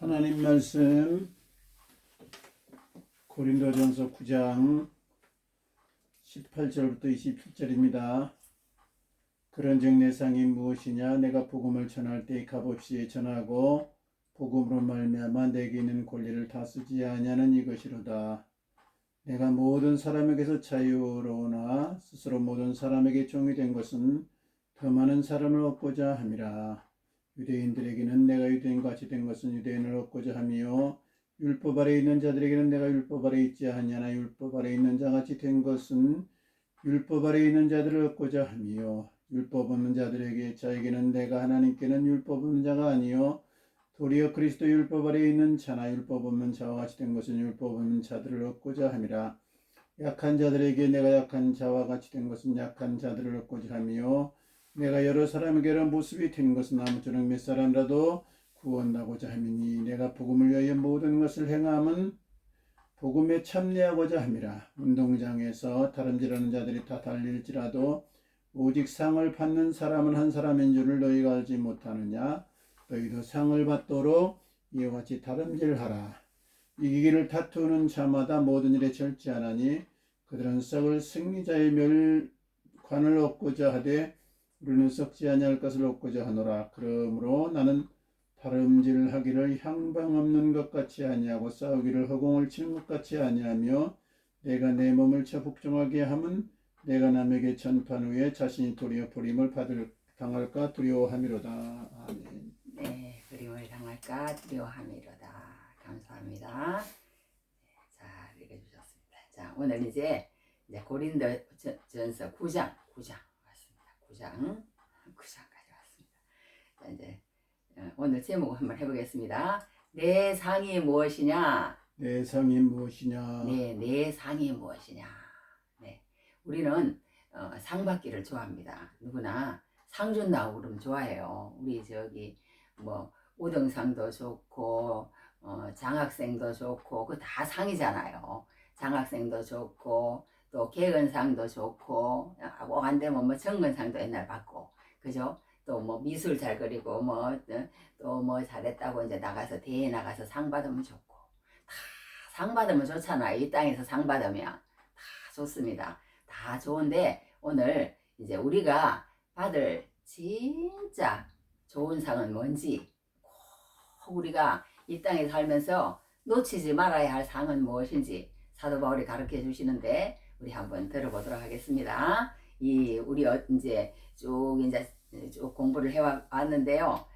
하나님 말씀 고린도전서 9장 18절부터 27절입니다. 그런즉 내 상이 무엇이냐? 내가 복음을 전할 때 값없이 전하고 복음으로 말미암아 내게 있는 권리를 다 쓰지 아니하는 이것이로다. 내가 모든 사람에게서 자유로우나 스스로 모든 사람에게 종이 된 것은 더 많은 사람을 얻고자 함이라. 유대인들에게는 내가 유대인같이 된 것은 유대인을 얻고자 함이요 율법 아래 있는 자들에게는 내가 율법 아래 있지 아니하나 율법 아래 있는 자같이 된 것은 율법 아래 있는 자들을 얻고자 함이요 율법 없는 자에게는 내가 하나님께는 율법 없는 자가 아니요 도리어 그리스도 율법 아래 있는 자나 율법 없는 자와 같이 된 것은 율법 없는 자들을 얻고자 함이라. 약한 자들에게 내가 약한 자와 같이 된 것은 약한 자들을 얻고자 함이요 내가 여러 사람에게는 모습이 된 것은 아무쪼록 몇 사람이라도 구원하고자 함이니 내가 복음을 위하여 모든 것을 행함은 복음에 참여하고자 함이라. 운동장에서 다름질하는 자들이 다 달릴지라도 오직 상을 받는 사람은 한 사람인 줄을 너희가 알지 못하느냐? 너희도 상을 받도록 이와 같이 다름질하라. 이기기를 다투는 자마다 모든 일에 절제하나니 그들은 썩을 승리자의 멸관을 얻고자 하되 우리는 썩지 아니할 것을 얻고자 하노라. 그러므로 나는 다름질하기를 향방 없는 것 같이 아니하고 싸우기를 허공을 치는 것 같이 아니하며 내가 내 몸을 쳐 복종하게 함은 내가 남에게 전판 후에 자신이 도리어 버림을 당할까 두려워함이로다. 아멘. 네, 버림을 당할까 두려워함이로다. 감사합니다. 자, 읽어주셨습니다. 자, 오늘 이제 고린도전서 9장 왔습니다. 9장까지 왔습니다. 자, 이제 오늘 제목을 한번 해보겠습니다. 내 상이 무엇이냐? 내 상이 무엇이냐? 네, 내 상이 무엇이냐? 네, 우리는 상 받기를 좋아합니다. 누구나 상 준다고 그러면 좋아해요. 우리 뭐 5등상도 좋고 장학생도 좋고 그 다 상이잖아요. 장학생도 좋고 또 개근상도 좋고 꼭 안 되면 뭐 정근상도 옛날 받고 그죠? 또 뭐 미술 잘 그리고 또 뭐 잘했다고 이제 나가서 대회 나가서 상 받으면 좋고 다 상 받으면 좋잖아요. 이 땅에서 상 받으면 다 좋습니다. 다 좋은데 오늘 이제 우리가 받을 진짜 좋은 상은 뭔지 꼭 우리가 이 땅에 살면서 놓치지 말아야 할 상은 무엇인지 사도 바울이 가르쳐 주시는데 우리 한번 들어보도록 하겠습니다. 우리 이제 쭉 공부를 해왔는데요.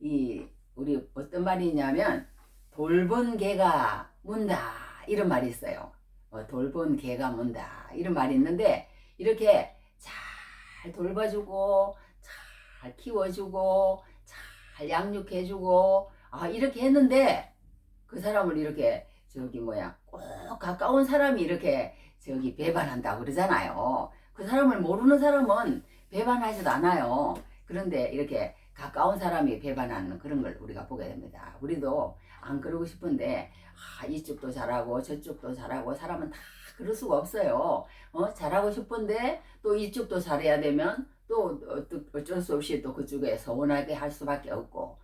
우리 어떤 말이 있냐면 돌본 개가 문다 이런 말이 있어요. 돌본 개가 문다 이런 말이 있는데 이렇게 잘 돌봐주고 잘 키워주고 잘 양육해주고 이렇게 했는데 그 사람을 이렇게 꼭 가까운 사람이 이렇게 배반한다고 그러잖아요. 그 사람을 모르는 사람은 배반하지도 않아요. 그런데 이렇게 가까운 사람이 배반하는 그런 걸 우리가 보게 됩니다. 우리도 안 그러고 싶은데 이쪽도 잘하고 저쪽도 잘하고 사람은 다 그럴 수가 없어요. 잘하고 싶은데 또 이쪽도 잘해야 되면 또 어쩔 수 없이 또 그쪽에 서운하게 할 수밖에 없고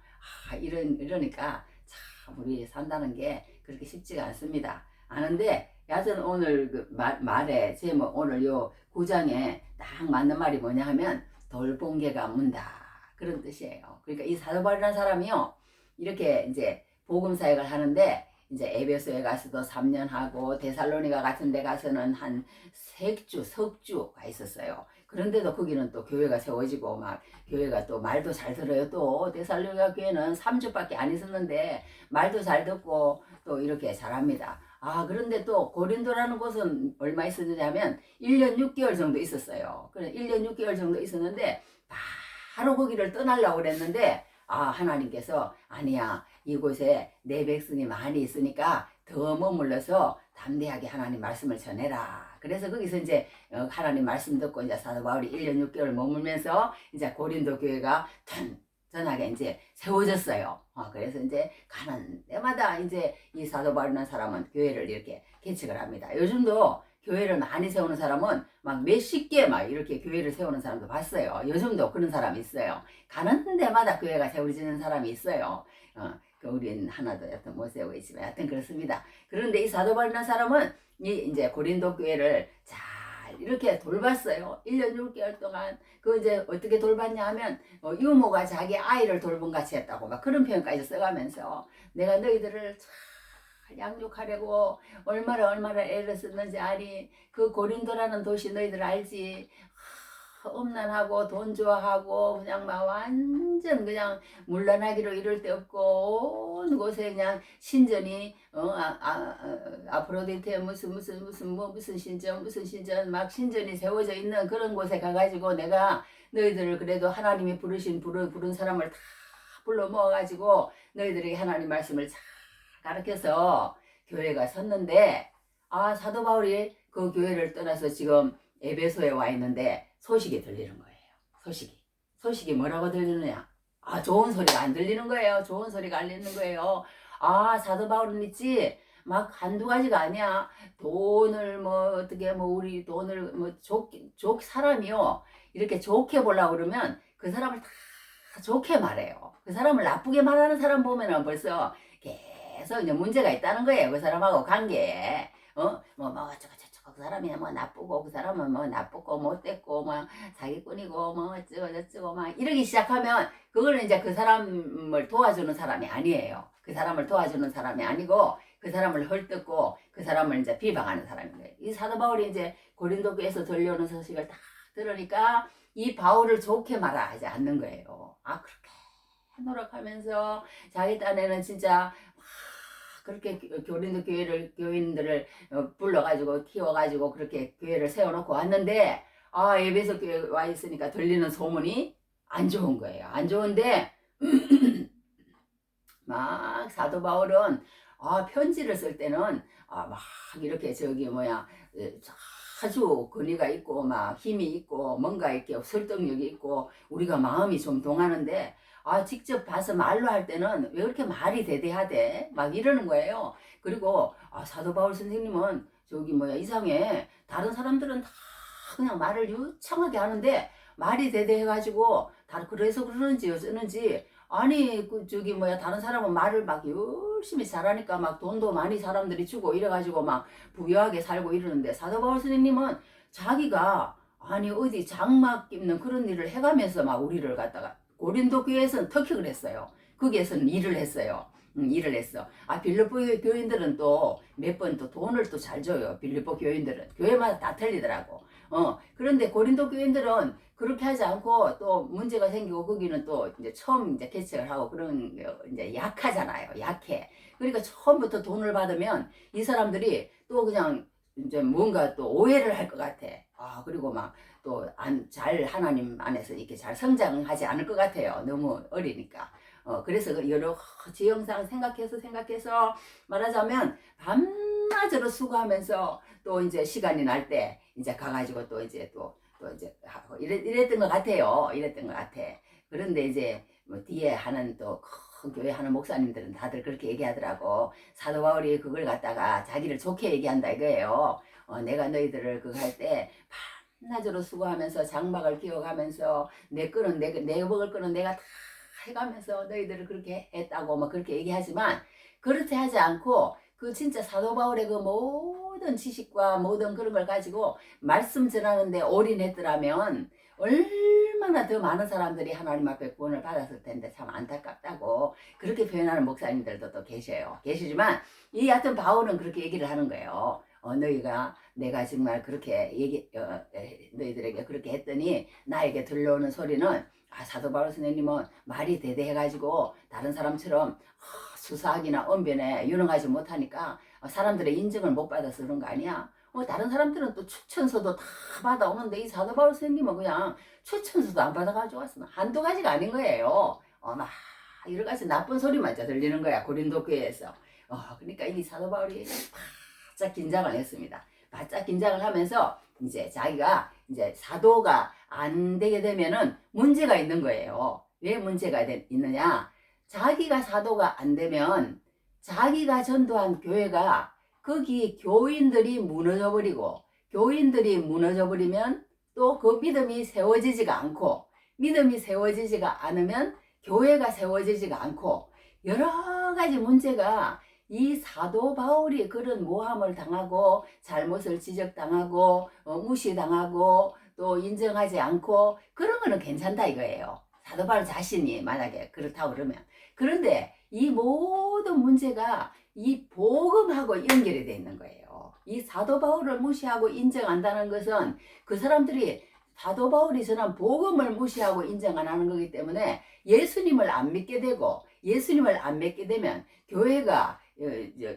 이러니까 참 우리 산다는 게 그렇게 쉽지가 않습니다. 아는데 여하튼 오늘 그 말에 제목 오늘 요 9장에 딱 맞는 말이 뭐냐 하면 돌본 개가 문다 그런 뜻이에요. 그러니까 이 사도 바울이라는 사람이요 이렇게 이제 복음 사역을 하는데 이제 에베소에 가서도 3년 하고 데살로니가 같은 데 가서는 한 석주가 있었어요. 그런데도 거기는 또 교회가 세워지고 막 교회가 또 말도 잘 들어요. 또 데살로니가 교회는 3주밖에 안 있었는데 말도 잘 듣고 또 이렇게 잘합니다. 그런데 또 고린도라는 곳은 얼마 있었느냐면 1년 6개월 정도 있었어요. 그래 1년 6개월 정도 있었는데 바로 거기를 떠나려고 그랬는데 하나님께서 아니야 이곳에 내 백성이 많이 있으니까 더 머물러서 담대하게 하나님 말씀을 전해라. 그래서 거기서 이제 하나님 말씀 듣고 이제 사도 바울이 1년 6개월 머물면서 이제 고린도 교회가 튼튼하게 이제 세워졌어요. 그래서 이제 가는 데마다 이제 이 사도 바울이라는 사람은 교회를 이렇게 개척을 합니다. 요즘도 교회를 많이 세우는 사람은 막 몇십 개 막 이렇게 교회를 세우는 사람도 봤어요. 요즘도 그런 사람이 있어요. 가는 데마다 교회가 세워지는 사람이 있어요. 우린 하나도 여튼 못 세우고 있지만 여튼 그렇습니다. 그런데 이 사도 바울이라는 사람은 이제 고린도 교회를 잘 이렇게 돌봤어요. 1년 6개월 동안. 그 이제 어떻게 돌봤냐 하면 유모가 자기 아이를 돌본 같이 했다고 막 그런 표현까지 써가면서 내가 너희들을 잘 양육하려고 얼마나 애를 썼는지 아니. 그 고린도라는 도시 너희들 알지? 음란하고 돈 좋아하고 그냥 막 완전 그냥 물러나기로 이럴 데 없고 온 곳에 그냥 신전이 아프로디테 무슨 신전 막 신전이 세워져 있는 그런 곳에 가가지고 내가 너희들을 그래도 하나님이 부른 사람을 다 불러 모아가지고 너희들에게 하나님 말씀을 잘 가르쳐서 교회가 섰는데 사도 바울이 그 교회를 떠나서 지금 에베소에 와 있는데 소식이 들리는 거예요. 소식이 뭐라고 들리느냐? 좋은 소리가 안 들리는 거예요. 좋은 소리가 안 들리는 거예요. 사도 바울은 있지 막 한두 가지가 아니야. 돈을 뭐 어떻게 뭐 우리 돈을 뭐 사람이요. 이렇게 좋게 보려고 그러면 그 사람을 다 좋게 말해요. 그 사람을 나쁘게 말하는 사람 보면은 벌써 계속 이제 문제가 있다는 거예요. 그 사람하고 관계에. 그 사람이 뭐 나쁘고 그 사람은 뭐 나쁘고 못됐고 뭐 사기꾼이고 뭐 어쩌고 저쩌고 막 이러기 시작하면 그거는 이제 그 사람을 도와주는 사람이 아니에요. 그 사람을 도와주는 사람이 아니고 그 사람을 헐뜯고 그 사람을 이제 비방하는 사람인 거예요. 이 사도 바울이 이제 고린도 교회에서 들려오는 소식을 다 들으니까 이 바울을 좋게 말하지 않는 거예요. 그렇게 노력하면서 자기 딴에는 진짜 그렇게 고린도 교인들을 불러가지고 키워가지고 그렇게 교회를 세워놓고 왔는데 에베소 교회 와 있으니까 들리는 소문이 안 좋은 거예요. 안 좋은데 막 사도 바울은 편지를 쓸 때는 막 이렇게 아주 권위가 있고 막 힘이 있고 뭔가 이렇게 설득력이 있고 우리가 마음이 좀 동하는데 직접 봐서 말로 할 때는 왜 그렇게 말이 대대하대? 막 이러는 거예요. 그리고 사도 바울 선생님은 이상해. 다른 사람들은 다 그냥 말을 유창하게 하는데 말이 대대해가지고 다 그래서 그러는지 어쩌는지 다른 사람은 말을 막 열심히 잘하니까 막 돈도 많이 사람들이 주고 이래가지고 막 부유하게 살고 이러는데 사도 바울 선생님은 자기가 어디 장막 입는 그런 일을 해가면서 막 우리를 갖다가 고린도 교회에서는 특히 그랬어요. 거기에서는 일을 했어요. 일을 했어. 빌립보 교인들은 또 몇 번 또 돈을 또 잘 줘요. 빌립보 교인들은 교회마다 다 틀리더라고. 그런데 고린도 교인들은 그렇게 하지 않고 또 문제가 생기고 거기는 또 이제 처음 이제 개척을 하고 그런 이제 약하잖아요. 약해. 그러니까 처음부터 돈을 받으면 이 사람들이 또 그냥 이제 뭔가 또 오해를 할 것 같아. 그리고 막 또 하나님 안에서 이렇게 잘 성장하지 않을 것 같아요. 너무 어리니까. 그래서 여러 지형상 생각해서 말하자면 밤낮으로 수고하면서 또 이제 시간이 날 때 이제 가가지고 또 이제 이랬던 것 같아요. 이랬던 것 같아. 그런데 이제 뒤에 하는 또 큰 교회 하는 목사님들은 다들 그렇게 얘기하더라고. 사도 바울이 그걸 갖다가 자기를 좋게 얘기한다 이거예요. 내가 너희들을 그거 할 때 밤낮으로 수고하면서 장막을 기억하면서 내 먹을 거는 내가 다 해가면서 너희들을 그렇게 했다고 막 그렇게 얘기하지만 그렇게 하지 않고 그 진짜 사도 바울의 그 모든 지식과 모든 그런 걸 가지고 말씀 전하는데 올인했더라면 얼마나 더 많은 사람들이 하나님 앞에 구원을 받았을 텐데 참 안타깝다고 그렇게 표현하는 목사님들도 또 계시지만 이 하여튼 바울은 그렇게 얘기를 하는 거예요. 내가 정말 그렇게 너희들에게 그렇게 했더니 나에게 들려오는 소리는 사도 바울 선생님은 말이 대대해가지고 다른 사람처럼 수사하기나 언변에 유능하지 못하니까 사람들의 인정을 못 받아서 그런 거 아니야? 다른 사람들은 또 추천서도 다 받아오는데 이 사도 바울 선생님은 그냥 추천서도 안 받아가지고 왔으면 한두 가지가 아닌 거예요. 막 여러 가지 나쁜 소리만 들리는 거야 고린도 교회에서. 그러니까 이 사도 바울이 바짝 긴장을 했습니다. 바짝 긴장을 하면서 이제 자기가 이제 사도가 안 되게 되면은 문제가 있는 거예요. 왜 문제가 있느냐? 자기가 사도가 안 되면 자기가 전도한 교회가 거기 교인들이 무너져 버리면 또 그 믿음이 세워지지가 않고 믿음이 세워지지가 않으면 교회가 세워지지가 않고 여러 가지 문제가 이 사도 바울이 그런 모함을 당하고 잘못을 지적당하고 무시당하고 또 인정하지 않고 그런 거는 괜찮다 이거예요. 사도 바울 자신이 만약에 그렇다고 그러면. 그런데 이 모든 문제가 이 복음하고 연결이 돼 있는 거예요. 이 사도 바울을 무시하고 인정한다는 것은 그 사람들이 사도 바울이 전한 복음을 무시하고 인정 안 하는 거기 때문에 예수님을 안 믿게 되고 예수님을 안 믿게 되면 교회가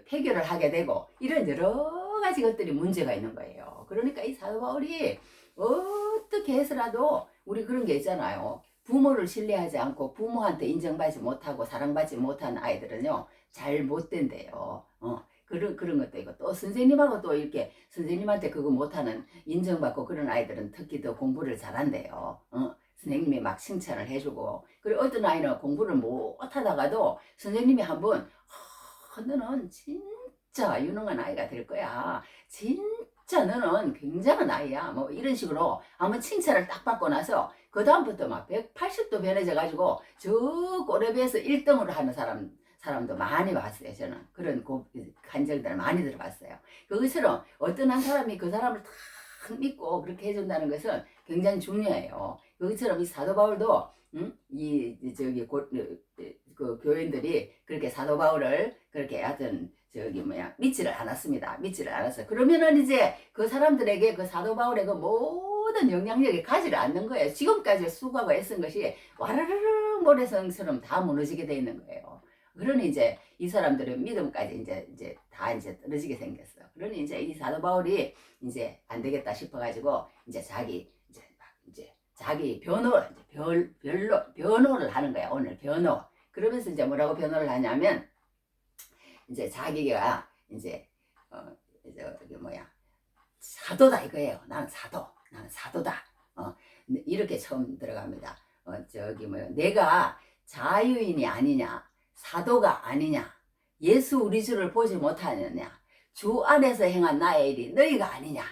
폐교를 하게 되고 이런 여러 가지 것들이 문제가 있는 거예요. 그러니까 이 사도 바울이 어떻게 해서라도 우리 그런 게 있잖아요. 부모를 신뢰하지 않고 부모한테 인정받지 못하고 사랑받지 못하는 아이들은요 잘 못 된대요. 그런 것도 있고 또 선생님하고 또 이렇게 선생님한테 그거 못하는 인정받고 그런 아이들은 특히 더 공부를 잘한대요. 선생님이 막 칭찬을 해주고 그리고 어떤 아이는 공부를 못하다가도 선생님이 한번 너는 진짜 유능한 아이가 될 거야. 진짜 너는 굉장한 아이야. 뭐 이런 식으로 한번 칭찬을 딱 받고 나서 그 다음부터 막 180도 변해져 가지고 저 꼬레비에서 1등으로 하는 사람도 많이 봤어요. 저는 그런 간증들을 많이 들어봤어요. 그것처럼 어떤 한 사람이 그 사람을 탁 믿고 그렇게 해준다는 것은 굉장히 중요해요. 그것처럼 이 사도 바울도 그 교인들이 그렇게 사도 바울을 그렇게 하여튼 믿지를 않았습니다. 믿지를 않았어요. 그러면은 이제 그 사람들에게 그 사도 바울의 그 모든 영향력이 가지를 않는 거예요. 지금까지 수고하고 애쓴 것이 와르르르 모래성처럼 다 무너지게 돼 있는 거예요. 그러니 이제 이 사람들은 믿음까지 이제 다 이제 떨어지게 생겼어. 그러니 이제 이 사도 바울이 이제 안 되겠다 싶어가지고 이제 자기 변호를 하는 거야. 오늘 변호. 그러면서 이제 뭐라고 변호를 하냐면 이제 자기가 이제 사도다 이거예요. 나는 사도다. 이렇게 처음 들어갑니다. 내가 자유인이 아니냐, 사도가 아니냐, 예수 우리 주를 보지 못하느냐, 주 안에서 행한 나의 일이 너희가 아니냐.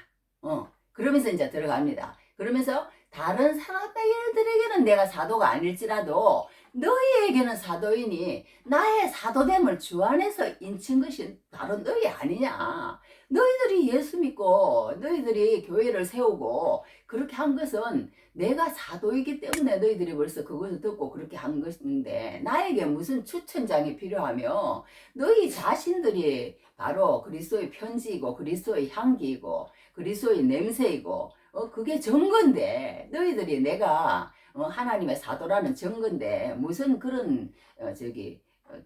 그러면서 이제 들어갑니다. 그러면서 다른 사람들에게는 내가 사도가 아닐지라도 너희에게는 사도이니 나의 사도됨을 주 안에서 인친 것이 바로 너희 아니냐. 너희들이 예수 믿고 너희들이 교회를 세우고 그렇게 한 것은 내가 사도이기 때문에 너희들이 벌써 그것을 듣고 그렇게 한 것인데 나에게 무슨 추천장이 필요하며 너희 자신들이 바로 그리스도의 편지이고 그리스도의 향기이고 그리스도의 냄새이고 그게 증거인데 너희들이 내가 하나님의 사도라는 증거인데 무슨 그런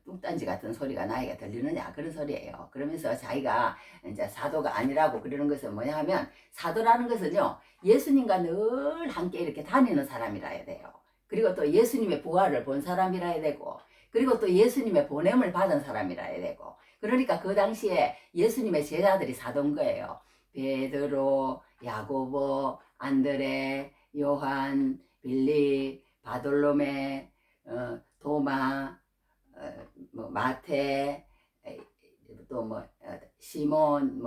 뚱딴지 같은 소리가 나에게 들리느냐 그런 소리예요. 그러면서 자기가 이제 사도가 아니라고 그러는 것은 뭐냐 하면 사도라는 것은요 예수님과 늘 함께 이렇게 다니는 사람이라 해야 돼요. 그리고 또 예수님의 부활을 본 사람이라 해야 되고 그리고 또 예수님의 보냄을 받은 사람이라 해야 되고 그러니까 그 당시에 예수님의 제자들이 사도인 거예요. 베드로, 야고보, 안드레, 요한, 빌립, 바돌로메, 도마, 마태, 또 시몬,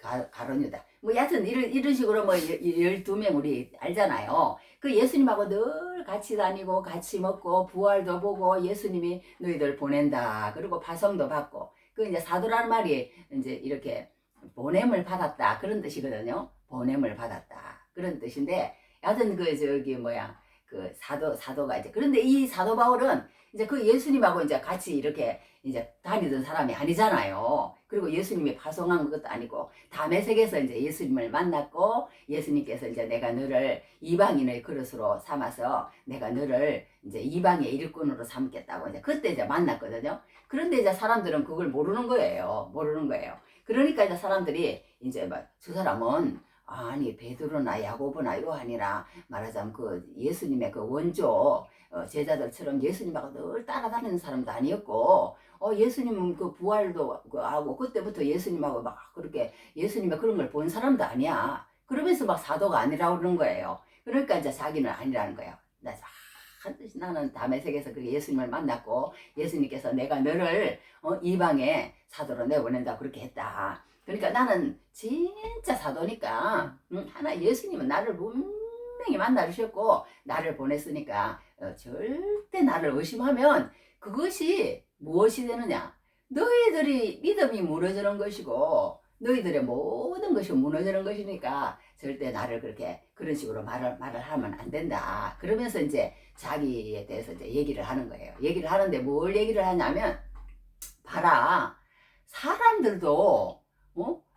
가룟유다. 여하튼 이런 식으로 12명 우리 알잖아요. 그 예수님하고 늘 같이 다니고 같이 먹고 부활도 보고 예수님이 너희들 보낸다. 그리고 파송도 받고. 그 이제 사도라는 말이 이제 이렇게 보냄을 받았다. 그런 뜻이거든요. 보냄을 받았다. 그런 뜻인데 여하튼 사도가 이제 그런데 이 사도 바울은 이제 그 예수님하고 이제 같이 이렇게 이제 다니던 사람이 아니잖아요. 그리고 예수님이 파송한 것도 아니고 다메섹에서 이제 예수님을 만났고 예수님께서 이제 내가 너를 이방인의 그릇으로 삼아서 내가 너를 이제 이방의 일꾼으로 삼겠다고 이제 그때 이제 만났거든요. 그런데 이제 사람들은 그걸 모르는 거예요. 그러니까 이제 사람들이 이제 저 사람은 아니 베드로나 야고보나 요한이나 말하자면 그 예수님의 그 원조 제자들처럼 예수님하고 늘 따라다니는 사람도 아니었고 예수님은 그 부활도 하고 그때부터 예수님하고 막 그렇게 예수님의 그런 걸 본 사람도 아니야. 그러면서 막 사도가 아니라고 그러는 거예요. 그러니까 이제 자기는 아니라는 거예요. 나는 다메섹에서 그 예수님을 만났고 예수님께서 내가 너를 이방의 사도로 내보낸다 그렇게 했다. 그러니까 나는 진짜 사도니까 하나 예수님은 나를 분명히 만나주셨고 나를 보냈으니까 절대 나를 의심하면 그것이 무엇이 되느냐? 너희들이 믿음이 무너지는 것이고 너희들의 모든 것이 무너지는 것이니까 절대 나를 그렇게 그런 식으로 말을 하면 안 된다. 그러면서 이제 자기에 대해서 이제 얘기를 하는 거예요. 얘기를 하는데 뭘 얘기를 하냐면 봐라, 사람들도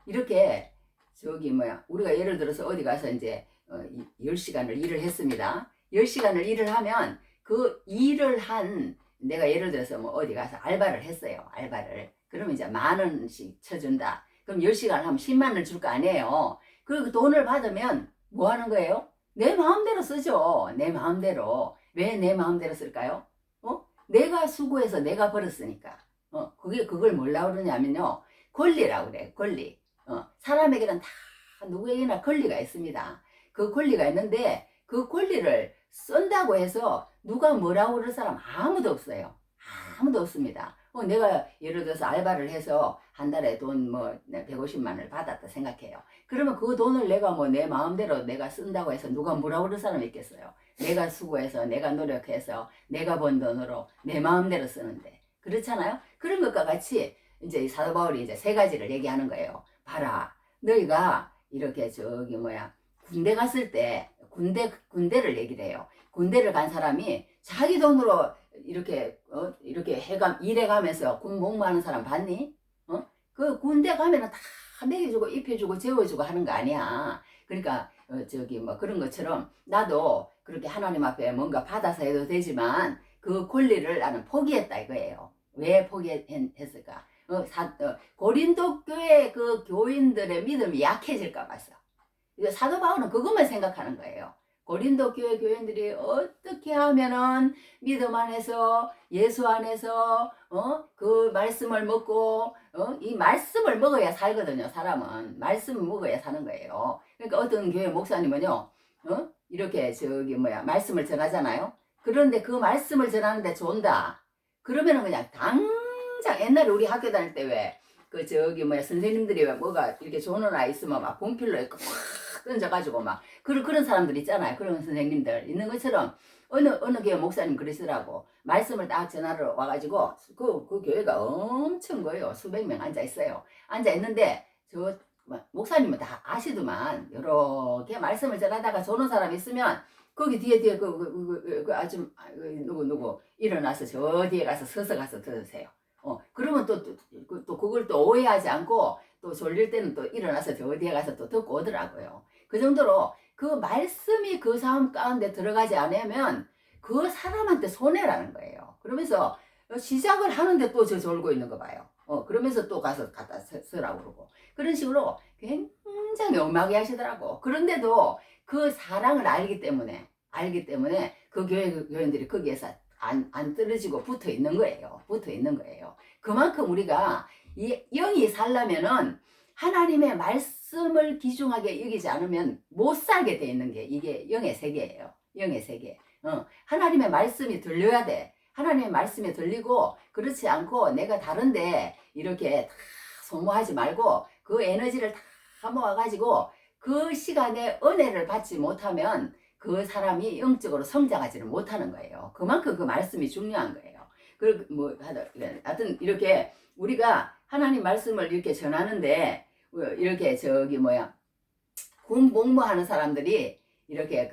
이렇게 저기 뭐야 우리가 예를 들어서 어디 가서 이제 10시간을 일을 했습니다. 10시간을 일을 하면 그 일을 한 내가 예를 들어서 뭐 어디 가서 알바를 했어요. 알바를. 그러면 이제 10,000원씩 쳐준다. 그럼 10시간 하면 10만 원을 줄 거 아니에요. 그 돈을 받으면 뭐 하는 거예요? 내 마음대로 쓰죠. 내 마음대로. 왜 내 마음대로 쓸까요? 내가 수고해서 내가 벌었으니까. 그걸 뭐라고 그러냐면요. 권리라고 그래요. 권리. 사람에게는 다 누구에게나 권리가 있습니다. 그 권리가 있는데 그 권리를 쓴다고 해서 누가 뭐라고 그럴 사람 아무도 없어요. 아무도 없습니다. 내가 예를 들어서 알바를 해서 한 달에 돈 150만 원을 받았다 생각해요. 그러면 그 돈을 내가 뭐 내 마음대로 내가 쓴다고 해서 누가 뭐라고 그럴 사람이 있겠어요. 내가 수고해서 내가 노력해서 내가 번 돈으로 내 마음대로 쓰는데 그렇잖아요. 그런 것과 같이 이제 사도 바울이 이제 세 가지를 얘기하는 거예요. 봐라, 너희가 이렇게 저기 군대 갔을 때 군대를 얘기를 해요. 군대를 간 사람이 자기 돈으로 이렇게 일해가면서 군 복무하는 사람 봤니? 그 군대 가면은 다 먹여주고 입혀주고 재워주고 하는 거 아니야. 그러니까 그런 것처럼 나도 그렇게 하나님 앞에 뭔가 받아서 해도 되지만 그 권리를 나는 포기했다 이거예요. 왜 포기했을까? 고린도 교회 그 교인들의 믿음이 약해질까 봐서. 사도 바울은 그것만 생각하는 거예요. 고린도 교회 교인들이 어떻게 하면은 믿음 안에서 예수 안에서 그 말씀을 먹고 이 말씀을 먹어야 살거든요. 사람은 말씀을 먹어야 사는 거예요. 그러니까 어떤 교회 목사님은요 이렇게 말씀을 전하잖아요. 그런데 그 말씀을 전하는데 좋은다 그러면은 그냥 당장 옛날에 우리 학교 다닐 때 왜 선생님들이 왜 뭐가 이렇게 좋은 아이 있으면 막 분필로 이렇게 확 던져가지고 막 그런 사람들 있잖아요. 그런 선생님들 있는 것처럼 어느 교회 목사님 그러시더라고. 말씀을 딱 전하러 와가지고 그 교회가 엄청 거예요. 수백 명 앉아 있어요. 앉아 있는데 목사님은 다 아시더만 이렇게 말씀을 전하다가 좋은 사람 있으면 거기 뒤에 그 아줌 누구 일어나서 저 뒤에 가서 서서 가서 들으세요. 그러면 또 그걸 또 오해하지 않고 또 졸릴 때는 또 일어나서 저 뒤에 가서 또 듣고 오더라고요. 그 정도로 그 말씀이 그 사람 가운데 들어가지 않으면 그 사람한테 손해라는 거예요. 그러면서 시작을 하는데 또 저 졸고 있는 거 봐요. 그러면서 또 가서 갖다 쓰라고 그러고. 그런 식으로 굉장히 엄하게 하시더라고. 그런데도 그 사랑을 알기 때문에 그 교인들이 거기에서 안 떨어지고 붙어 있는 거예요. 붙어 있는 거예요. 그만큼 우리가 영이 살려면은 하나님의 말씀을 귀중하게 여기지 않으면 못 살게 돼 있는 게 이게 영의 세계예요. 영의 세계. 하나님의 말씀이 들려야 돼. 하나님의 말씀이 들리고 그렇지 않고 내가 다른데 이렇게 다 소모하지 말고 그 에너지를 다 모아가지고 그 시간에 은혜를 받지 못하면 그 사람이 영적으로 성장하지를 못하는 거예요. 그만큼 그 말씀이 중요한 거예요. 하여튼 이렇게 우리가 하나님 말씀을 이렇게 전하는데 이렇게 군 복무하는 사람들이 이렇게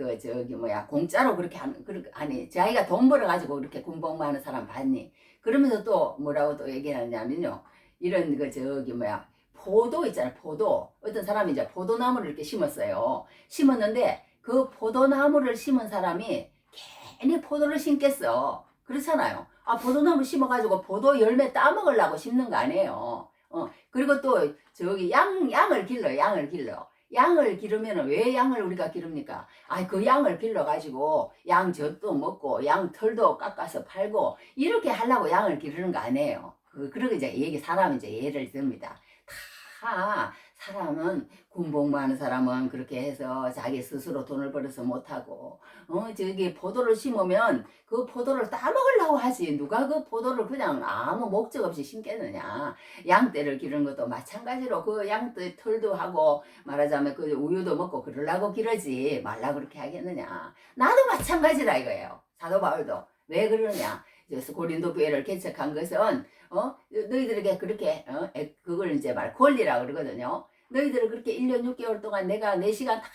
공짜로 그렇게 아니 자기가 돈 벌어가지고 그렇게 군 복무하는 사람 봤니? 그러면서 또 뭐라고 또 얘기하냐면요. 이런 포도 있잖아요. 포도. 어떤 사람이 이제 포도나무를 이렇게 심었어요. 심었는데 그 포도나무를 심은 사람이 괜히 포도를 심겠어. 그렇잖아요. 포도나무 심어가지고 포도 열매 따먹으려고 심는 거 아니에요. 그리고 또 양을 길러. 양을 기르면 왜 양을 우리가 기릅니까? 그 양을 길러가지고 양 젖도 먹고 양 털도 깎아서 팔고 이렇게 하려고 양을 기르는 거 아니에요. 그러고 이제 사람이 이제 예를 듭니다. 다 사람은 군복무하는 사람은 그렇게 해서 자기 스스로 돈을 벌어서 못하고 포도를 심으면 그 포도를 따먹으려고 하지 누가 그 포도를 그냥 아무 목적 없이 심겠느냐. 양떼를 기르는 것도 마찬가지로 그 양떼 털도 하고 말하자면 그 우유도 먹고 그러려고 기르지 말라 그렇게 하겠느냐. 나도 마찬가지라 이거예요. 사도 바울도 왜 그러느냐. 고린도 교회를 개척한 것은 너희들에게 그렇게 그걸 이제 권리라고 그러거든요. 너희들을 그렇게 1년 6개월 동안 내가 내 시간 다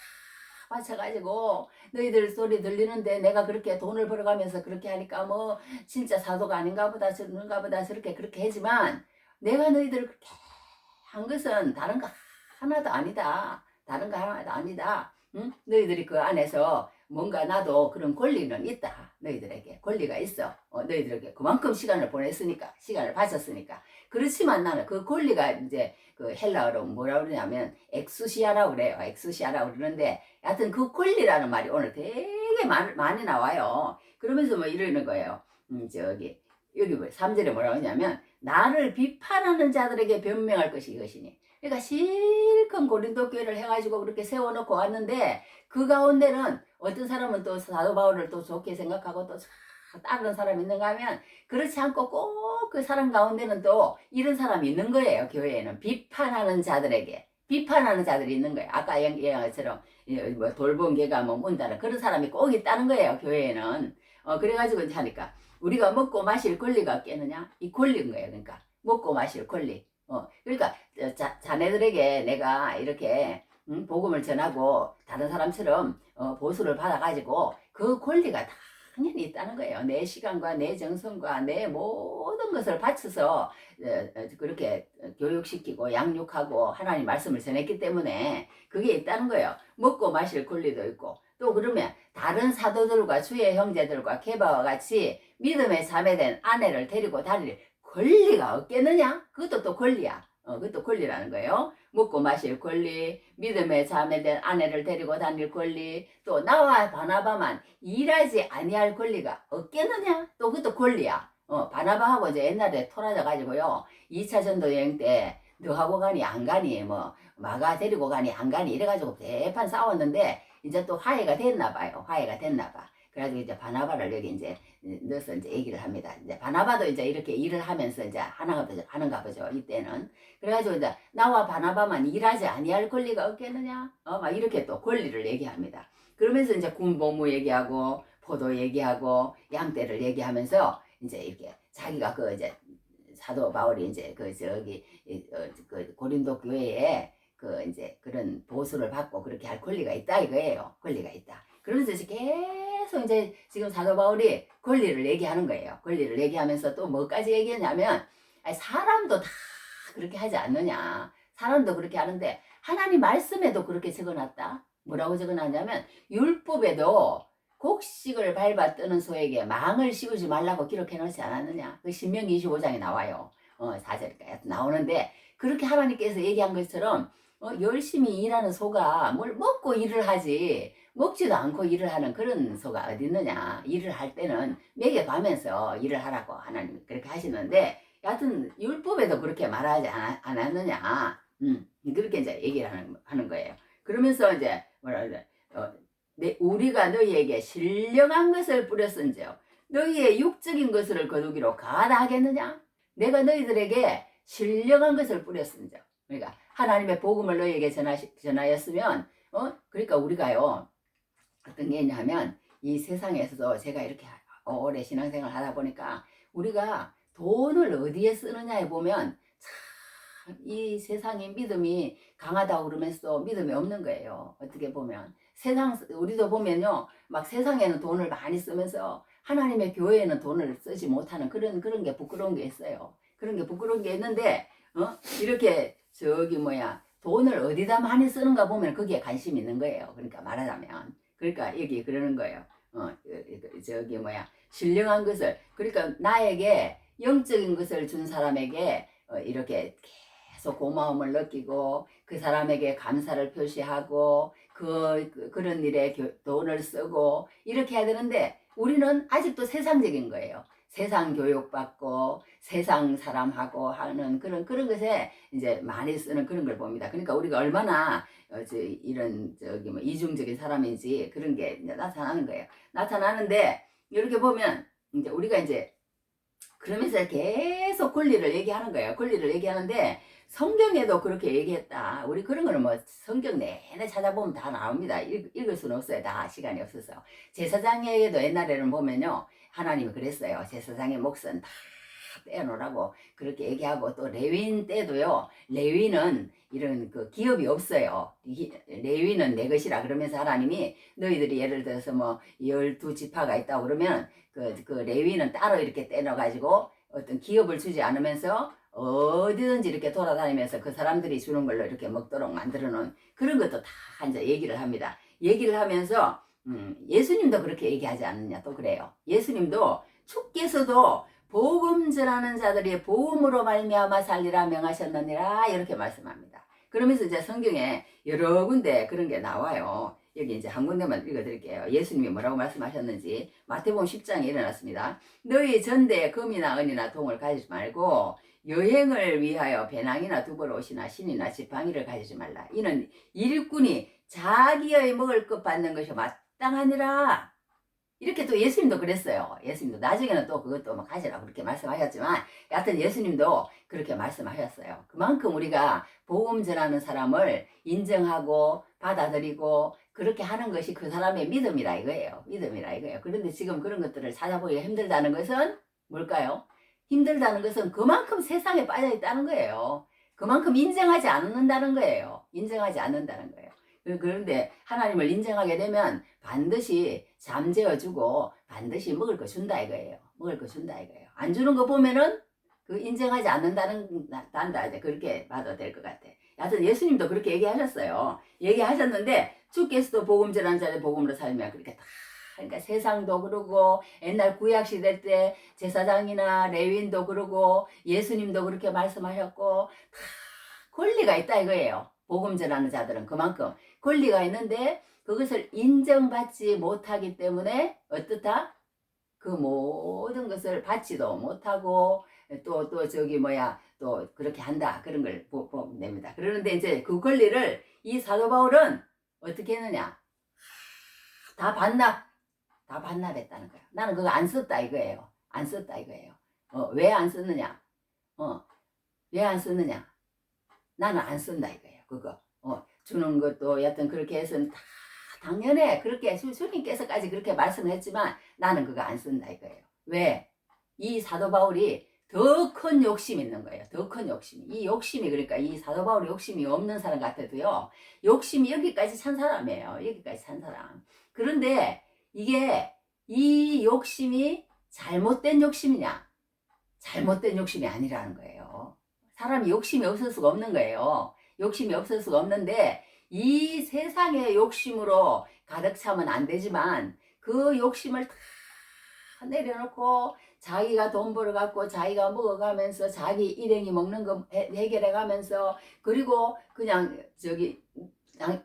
바쳐가지고 너희들 소리 들리는데 내가 그렇게 돈을 벌어가면서 그렇게 하니까 뭐 진짜 사도가 아닌가 보다 저런가 보다 저렇게 그렇게 하지만 내가 너희들을 그렇게 한 것은 다른 거 하나도 아니다. 다른 거 하나도 아니다. 응? 너희들이 그 안에서 뭔가 나도 그런 권리는 있다. 너희들에게 권리가 있어. 너희들에게 그만큼 시간을 보냈으니까, 시간을 바쳤으니까. 그렇지만 나는 그 권리가 이제 그 헬라어로 뭐라 그러냐면 엑수시아라고 그래요. 엑수시아라고 그러는데 하여튼 그 권리라는 말이 오늘 되게 많이 나와요. 그러면서 뭐 이러는 거예요. 여기 뭐 3절에 뭐라고 하냐면 나를 비판하는 자들에게 변명할 것이 이것이니. 그러니까 실컷 고린도 교회를 해가지고 그렇게 세워놓고 왔는데 그 가운데는 어떤 사람은 또 사도 바울을 또 좋게 생각하고 또 다른 사람이 있는가 하면 그렇지 않고 꼭 그 사람 가운데는 또 이런 사람이 있는 거예요. 교회에는 비판하는 자들이 있는 거예요. 아까 얘기한 것처럼 뭐 돌본 개가 뭐 문다는 그런 사람이 꼭 있다는 거예요. 교회에는. 그래가지고 이제 하니까 우리가 먹고 마실 권리가 없겠느냐? 이 권리인 거예요. 그러니까 먹고 마실 권리. 그러니까 자네들에게 내가 이렇게 복음을 전하고 다른 사람처럼 보수를 받아가지고 그 권리가 당연히 있다는 거예요. 내 시간과 내 정성과 내 모든 것을 바쳐서 그렇게 교육시키고 양육하고 하나님 말씀을 전했기 때문에 그게 있다는 거예요. 먹고 마실 권리도 있고 또 그러면 다른 사도들과 주의 형제들과 케바와 같이 믿음에 참여된 아내를 데리고 다닐 권리가 없겠느냐? 그것도 또 권리야. 그것도 권리라는 거예요. 먹고 마실 권리, 믿음에 참여된 아내를 데리고 다닐 권리, 또 나와 바나바만 일하지 아니할 권리가 없겠느냐? 또 그것도 권리야. 바나바하고 이제 옛날에 토라져 가지고요. 2차 전도 여행 때 너하고 가니 안 가니 뭐 마가 데리고 가니 안 가니 이래가지고 대판 싸웠는데 이제 또 화해가 됐나 봐요. 화해가 됐나 봐. 그래가지고 이제 바나바를 여기 이제 넣어서 이제 얘기를 합니다. 이제 바나바도 이제 이렇게 일을 하면서 이제 하는가 보죠. 이때는. 그래가지고 이제 나와 바나바만 일하지 아니할 권리가 없겠느냐? 막 이렇게 또 권리를 얘기합니다. 그러면서 이제 군복무 얘기하고 포도 얘기하고 양떼를 얘기하면서 이제 이렇게 자기가 그 이제 사도 바울이 이제 그 고린도 교회에 그 이제 그런 보수를 받고 그렇게 할 권리가 있다 이거예요. 권리가 있다. 그러면서 이제 계속 이제 지금 사도 바울이 권리를 얘기하는 거예요. 권리를 얘기하면서 또 뭐까지 얘기했냐면 사람도 다 그렇게 하지 않느냐. 사람도 그렇게 하는데 하나님 말씀에도 그렇게 적어놨다. 뭐라고 적어놨냐면 율법에도 곡식을 밟아 뜨는 소에게 망을 씌우지 말라고 기록해 놓지 않았느냐. 그 신명기 25장에 나와요. 4절까지 나오는데 그렇게 하나님께서 얘기한 것처럼 열심히 일하는 소가 뭘 먹고 일을 하지 먹지도 않고 일을 하는 그런 소가 어디 있느냐. 일을 할 때는 먹여가면서 일을 하라고 하나님 그렇게 하시는데 여하튼 율법에도 그렇게 말하지 않았느냐. 그렇게 이제 얘기를 하는 거예요. 그러면서 이제 뭐라 그래 우리가 너희에게 신령한 것을 뿌렸은지요 너희의 육적인 것을 거두기로 가다하겠느냐. 내가 너희들에게 신령한 것을 뿌렸은지요. 그러니까 하나님의 복음을 너희에게 전하였으면 그러니까 우리가요 어떤 게 있냐면 이 세상에서도 제가 이렇게 오래 신앙생활 하다 보니까 우리가 돈을 어디에 쓰느냐에 보면 참 이 세상의 믿음이 강하다고 그러면서 믿음이 없는 거예요. 어떻게 보면 우리도 보면요 막 세상에는 돈을 많이 쓰면서 하나님의 교회에는 돈을 쓰지 못하는 그런 게 부끄러운 게 있어요. 그런 게 부끄러운 게 있는데 이렇게 돈을 어디다 많이 쓰는가 보면 거기에 관심이 있는 거예요. 그러니까 말하자면 그러니까 여기 그러는 거예요. 신령한 것을 그러니까 나에게 영적인 것을 준 사람에게 이렇게 계속 고마움을 느끼고 그 사람에게 감사를 표시하고 그런 일에 돈을 쓰고 이렇게 해야 되는데 우리는 아직도 세상적인 거예요. 세상 교육받고 세상 사람하고 하는 그런 것에 이제 많이 쓰는 그런 걸 봅니다. 그러니까 우리가 얼마나 이런 이중적인 사람인지 그런 게 이제 나타나는 거예요. 나타나는데 이렇게 보면 이제 우리가 이제 그러면서 계속 권리를 얘기하는 거예요. 권리를 얘기하는데 성경에도 그렇게 얘기했다. 우리 그런 거는 뭐 성경 내내 찾아보면 다 나옵니다. 읽을 수는 없어요. 다 시간이 없어서. 제사장에게도 옛날에는 보면요. 하나님이 그랬어요. 제사장의 몫은 다 빼놓으라고 그렇게 얘기하고, 또 레위인 때도요. 레위는 이런 그 기업이 없어요. 레위는 내 것이라 그러면서 하나님이, 너희들이 예를 들어서 뭐 12지파가 있다고 그러면 그 레위는 따로 이렇게 떼놔가지고 어떤 기업을 주지 않으면서 어디든지 이렇게 돌아다니면서 그 사람들이 주는 걸로 이렇게 먹도록 만들어 놓은 그런 것도 다 이제 얘기를 합니다. 얘기를 하면서 예수님도 그렇게 얘기하지 않느냐 또 그래요. 예수님도 주께서도 복음 전하는 자들이 복음으로 말미암아 살리라 명하셨느니라 이렇게 말씀합니다. 그러면서 이제 성경에 여러 군데 그런 게 나와요. 여기 이제 한 군데만 읽어드릴게요. 예수님이 뭐라고 말씀하셨는지. 마태복음 10장에 일어났습니다. 너희 전대에 금이나 은이나 동을 가지지 말고 여행을 위하여 배낭이나 두벌옷이나 신이나 지팡이를 가지지 말라. 이는 일꾼이 자기의 먹을 것 받는 것이 마땅하니라. 이렇게 또 예수님도 그랬어요. 예수님도 나중에는 또 그것도 막 가지라고 그렇게 말씀하셨지만, 여하튼 예수님도 그렇게 말씀하셨어요. 그만큼 우리가 복음 전하는 사람을 인정하고 받아들이고 그렇게 하는 것이 그 사람의 믿음이라 이거예요. 믿음이라 이거예요. 그런데 지금 그런 것들을 찾아보기가 힘들다는 것은 뭘까요? 힘들다는 것은 그만큼 세상에 빠져 있다는 거예요. 그만큼 인정하지 않는다는 거예요. 인정하지 않는다는 거예요. 그런데 하나님을 인정하게 되면 반드시 잠재워주고 반드시 먹을 거 준다 이거예요. 먹을 거 준다 이거예요. 안 주는 거 보면은 그 인정하지 않는단다 이제 그렇게 봐도 될 것 같아. 여하튼 예수님도 그렇게 얘기하셨어요. 얘기하셨는데 주께서도 복음 전하는 자들 복음으로 살면 그렇게 다, 그러니까 세상도 그러고 옛날 구약 시대 때 제사장이나 레위인도 그러고 예수님도 그렇게 말씀하셨고 다 권리가 있다 이거예요. 복음 전하는 자들은 그만큼 권리가 있는데 그것을 인정받지 못하기 때문에 어떻다? 그 모든 것을 받지도 못하고 또 저기 뭐야 또 그렇게 한다 그런 걸 보면 됩니다. 그러는데 이제 그 권리를 이 사도 바울은 어떻게 했느냐? 다 반납했다는 거야. 나는 그거 안 썼다 이거예요. 안 썼다 이거예요. 왜 안 썼느냐? 왜 안 썼느냐? 나는 안 쓴다 이거예요. 그거 주는 것도 여튼 그렇게 해서는 다 당연해. 그렇게 주님께서까지 그렇게 말씀을 했지만 나는 그거 안 쓴다 이거예요. 왜? 이 사도 바울이 더 큰 욕심이 있는 거예요. 더 큰 욕심이. 이 욕심이 그러니까 이 사도 바울이 욕심이 없는 사람 같아도요. 욕심이 여기까지 찬 사람이에요. 여기까지 찬 사람. 그런데 이게 이 욕심이 잘못된 욕심이냐? 잘못된 욕심이 아니라는 거예요. 사람이 욕심이 없을 수가 없는 거예요. 욕심이 없을 수가 없는데 이 세상의 욕심으로 가득 차면 안 되지만 그 욕심을 다 내려놓고 자기가 돈 벌어갖고 자기가 먹어가면서 자기 일행이 먹는 거 해결해가면서 그리고 그냥 저기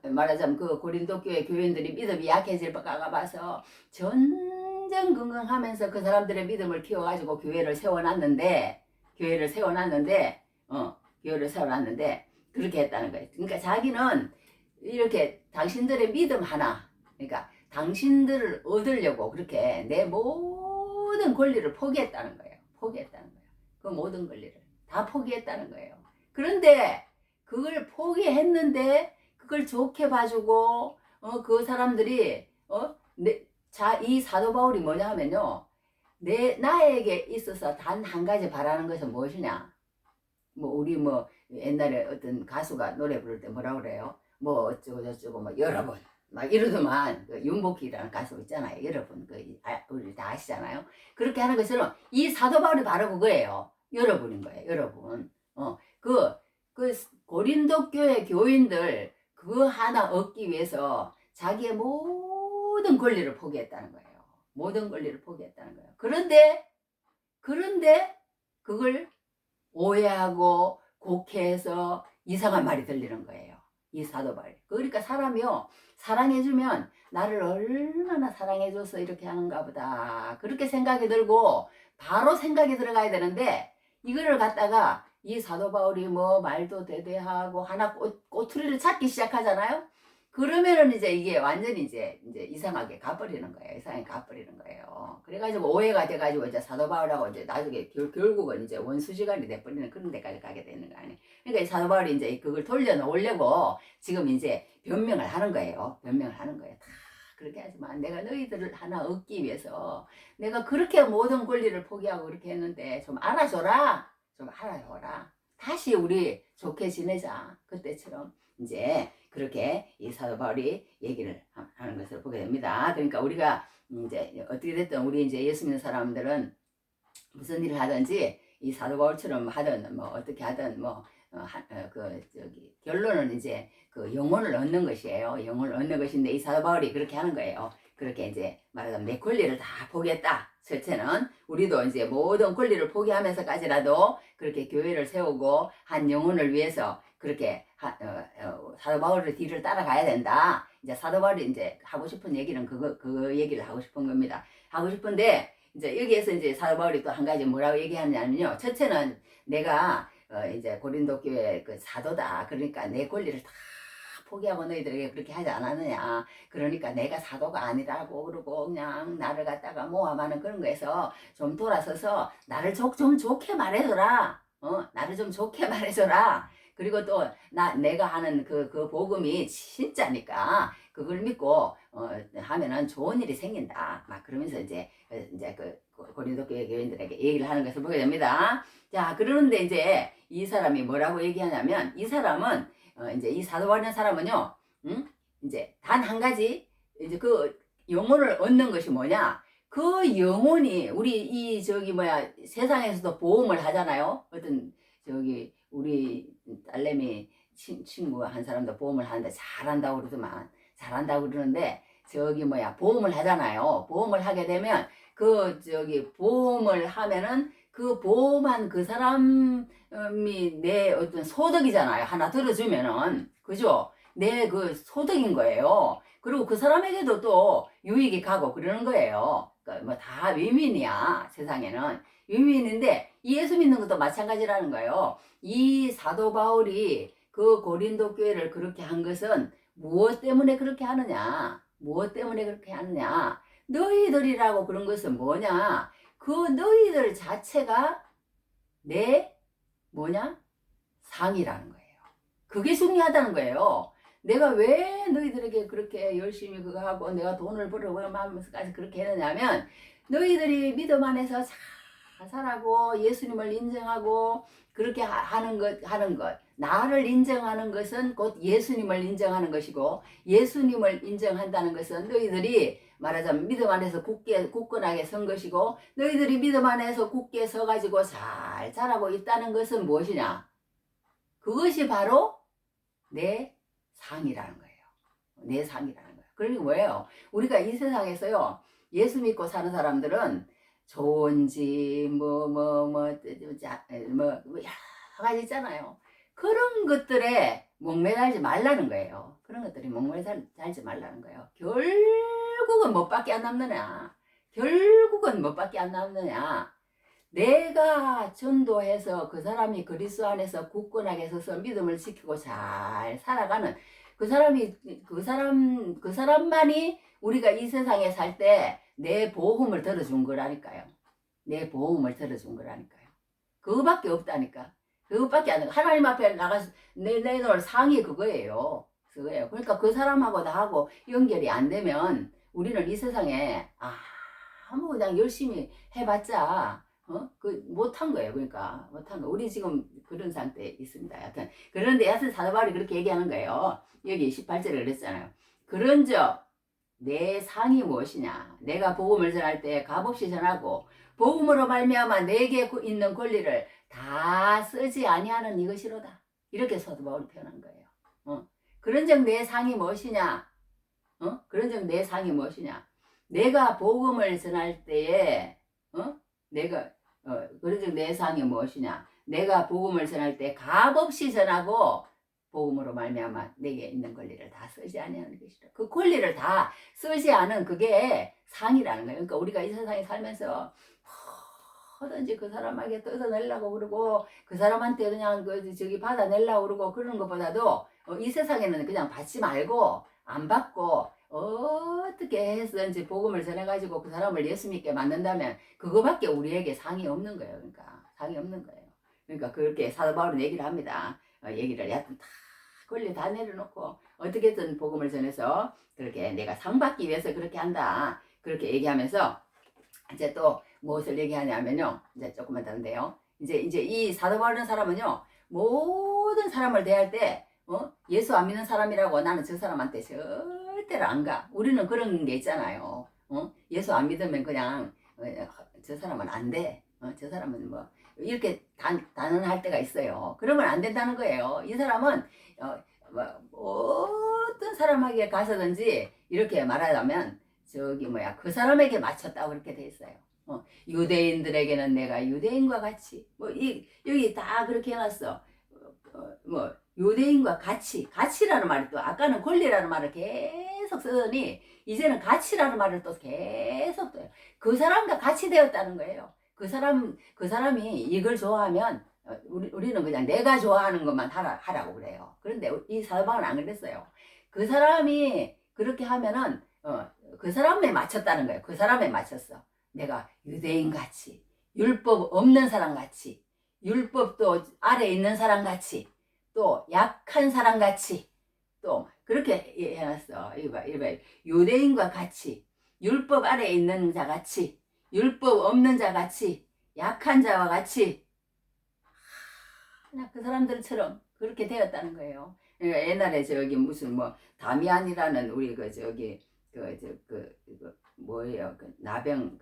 말하자면 그 고린도 교회 교인들이 믿음이 약해질 까가 봐서 전전긍긍하면서 그 사람들의 믿음을 키워가지고 교회를 세워놨는데 그렇게 했다는 거예요. 그러니까 자기는 이렇게 당신들의 믿음 하나, 그러니까 당신들을 얻으려고 그렇게 내 모든 권리를 포기했다는 거예요. 그 모든 권리를 다 포기했다는 거예요. 그런데 그걸 포기했는데 그걸 좋게 봐주고 그 사람들이 이 사도 바울이 뭐냐 하면요. 나에게 있어서 단 한 가지 바라는 것은 무엇이냐? 우리 옛날에 어떤 가수가 노래 부를 때 뭐라 그래요? 어쩌고 저쩌고 여러분 막 이러더만 그 윤복희라는 가수 있잖아요. 여러분 우리 다 아시잖아요. 그렇게 하는 것처럼 이 사도 바울이 바로 그거예요. 여러분인 거예요. 여러분. 그 고린도 교회 교인들 그거 하나 얻기 위해서 자기의 모든 권리를 포기했다는 거예요. 모든 권리를 포기했다는 거예요. 그런데 그걸 오해하고 곡해해서 이상한 말이 들리는 거예요. 이 사도 바울. 그러니까 사람이요. 사랑해주면 나를 얼마나 사랑해줘서 이렇게 하는가 보다. 그렇게 생각이 들고 바로 생각이 들어가야 되는데 이거를 갖다가 이 사도 바울이 말도 대대하고 하나 꼬투리를 찾기 시작하잖아요. 그러면은 이제 이게 완전히 이제 이상하게 가버리는 거예요. 이상하게 가버리는 거예요. 그래가지고 오해가 돼가지고 이제 사도 바울하고 이제 나중에 결국은 이제 원수지간이 돼버리는 그런 데까지 가게 되는 거 아니에요. 그러니까 이 사도 바울이 이제 그걸 돌려놓으려고 지금 이제 변명을 하는 거예요. 다 그렇게 하지만 내가 너희들을 하나 얻기 위해서 내가 그렇게 모든 권리를 포기하고 그렇게 했는데 좀 알아줘라. 좀 알아줘라. 다시 우리 좋게 지내자. 그때처럼 이제 그렇게 이 사도 바울이 얘기를 하는 것을 보게 됩니다. 그러니까 우리가 이제 어떻게 됐든 우리 이제 예수 믿는 사람들은 무슨 일을 하든지 이 사도 바울처럼 하든 뭐 어떻게 하든 뭐 결론은 이제 그 영혼을 얻는 것이에요. 영혼을 얻는 것인데 이 사도 바울이 그렇게 하는 거예요. 그렇게 이제 말하자면 내 권리를 다 포기했다. 첫째는 우리도 이제 모든 권리를 포기하면서까지라도 그렇게 교회를 세우고 한 영혼을 위해서 그렇게 사도 바울의 뒤를 따라가야 된다. 이제 사도 바울이 이제 하고 싶은 얘기는 그 얘기를 하고 싶은 겁니다. 하고 싶은데 이제 여기에서 이제 사도 바울이 또 한 가지 뭐라고 얘기하냐면요. 첫째는 내가 이제 고린도 교회 그 사도다. 그러니까 내 권리를 다 포기하고 너희들에게 그렇게 하지 않았느냐. 그러니까 내가 사도가 아니라고 그러고 그냥 나를 갖다가 모함하는 그런 거에서 좀 돌아서서 나를 좀 좋게 말해줘라. 나를 좀 좋게 말해줘라. 그리고 또 내가 하는 그 복음이 진짜니까 그걸 믿고 하면은 좋은 일이 생긴다. 막 그러면서 이제 그 고린도 교회 교인들에게 얘기를 하는 것을 보게 됩니다. 자, 그러는데 이제 이 사람이 뭐라고 얘기하냐면 이 사람은 이제 이 사도 바울이라는 사람은요, 이제 단 한 가지 이제 그 영혼을 얻는 것이 뭐냐? 그 영혼이 우리 이 세상에서도 보험을 하잖아요. 어떤 우리 딸내미 친구 한 사람도 보험을 하는데 잘한다고 그러더만 잘한다고 그러는데 보험을 하잖아요. 보험을 하게 되면 보험을 하면은 그 보험한 그 사람이 내 어떤 소득이잖아요. 하나 들어주면은 그죠? 내 그 소득인 거예요. 그리고 그 사람에게도 또 유익이 가고 그러는 거예요. 그러니까 뭐 다 윈윈이야. 세상에는 윈윈인데 예수 믿는 것도 마찬가지라는 거예요. 이 사도 바울이 그 고린도 교회를 그렇게 한 것은 무엇 때문에 그렇게 하느냐? 무엇 때문에 그렇게 하느냐? 너희들이라고 그런 것은 뭐냐? 그 너희들 자체가 내 상이라는 거예요. 그게 중요하다는 거예요. 내가 왜 너희들에게 그렇게 열심히 그거 하고 내가 돈을 벌어보면서까지 그렇게 했느냐면 너희들이 믿음 안에서 잘 살아고 예수님을 인정하고 그렇게 하는 것. 나를 인정하는 것은 곧 예수님을 인정하는 것이고 예수님을 인정한다는 것은 너희들이 말하자면 믿음 안에서 굳건하게 선 것이고 너희들이 믿음 안에서 굳게 서가지고 잘 자라고 있다는 것은 무엇이냐? 그것이 바로 내 상이라는 거예요. 내 상이라는 거예요. 그러니까 뭐예요? 우리가 이 세상에서요 예수 믿고 사는 사람들은 좋은지 여러 가지 있잖아요. 그런 것들에 목매달지 말라는 거예요. 그런 것들이 목매달지 말라는 거예요. 결국은 뭐밖에 안 남느냐? 결국은 뭐밖에 안 남느냐? 내가 전도해서 그 사람이 그리스도 안에서 굳건하게 서서 믿음을 지키고 잘 살아가는 그 사람만이 우리가 이 세상에 살 때 내 보험을 들어준 거라니까요. 내 보험을 들어준 거라니까요. 그거밖에 없다니까. 그것밖에 안 돼. 하나님 앞에 나가서 내놓을 상이 그거예요. 그러니까 그 사람하고 나하고 연결이 안 되면 우리는 이 세상에 아무 그냥 열심히 해봤자 못한 거예요. 그러니까 못한 거. 우리 지금 그런 상태에 있습니다. 여하튼 그런데 사도 바울이 그렇게 얘기하는 거예요. 여기 18절에 그랬잖아요. 그런즉 내 상이 무엇이냐? 내가 복음을 전할 때 값없이 전하고 복음으로 말미암아 내게 있는 권리를 다 쓰지 아니하는 이것이로다. 이렇게 사도 바울이 표현한 거예요. 그런즉 내 상이 무엇이냐? 그런즉 내 상이 무엇이냐? 내가 복음을 전할 때에 그런즉 내 상이 무엇이냐? 내가 복음을 전할 때 값없이 전하고 복음으로 말미암아 내게 있는 권리를 다 쓰지 아니하는 것이라. 그 권리를 다 쓰지 않은 그게 상이라는 거예요. 그러니까 우리가 이 세상에 살면서 뭐든지 그 사람에게 뜯어내려고 그러고 그 사람한테 그냥 받아내려고 그러고 그러는 것보다도 이 세상에는 그냥 받지 말고 안 받고 어떻게 해서든지 복음을 전해가지고 그 사람을 예수 믿게 만든다면 그거밖에 우리에게 상이 없는 거예요. 그러니까 상이 없는 거예요. 그러니까 그렇게 사도 바울은 얘기를 합니다. 얘기를 여하튼 다 권리 다 내려놓고 어떻게든 복음을 전해서 그렇게 내가 상 받기 위해서 그렇게 한다. 그렇게 얘기하면서 이제 또 무엇을 얘기하냐면요. 이제 조금만 더인데요. 이제 이 사도 바울이라는 사람은요. 모든 사람을 대할 때 예수 안 믿는 사람이라고 나는 저 사람한테 절대로 안 가. 우리는 그런 게 있잖아요. 예수 안 믿으면 그냥 저 사람은 안 돼. 저 사람은 뭐 이렇게 단언할 때가 있어요. 그러면 안 된다는 거예요. 이 사람은 어떤 사람에게 가서든지 이렇게 말하자면 저기 뭐야 그 사람에게 맞췄다고 그렇게 돼 있어요. 유대인들에게는 내가 유대인과 같이 여기 다 그렇게 해놨어. 뭐 유대인과 가치라는 말이 또 아까는 권리라는 말을 계속 쓰더니 이제는 가치라는 말을 또 계속 써요. 그 사람과 같이 되었다는 거예요. 그 사람이 이걸 좋아하면 우리는 그냥 내가 좋아하는 것만 하라고 그래요. 그런데 이 사도바울은 안 그랬어요. 그 사람이 그렇게 하면은 그 사람에 맞췄다는 거예요. 그 사람에 맞췄어. 내가 유대인 같이, 율법 없는 사람 같이, 율법도 아래 있는 사람 같이, 또 약한 사람 같이, 또 그렇게 해놨어. 이봐. 유대인과 같이, 율법 아래 있는 자 같이, 율법 없는 자 같이, 약한 자와 같이, 그 사람들처럼 그렇게 되었다는 거예요. 그러니까 옛날에 저기 무슨 뭐 다미안이라는 우리 뭐예요? 나병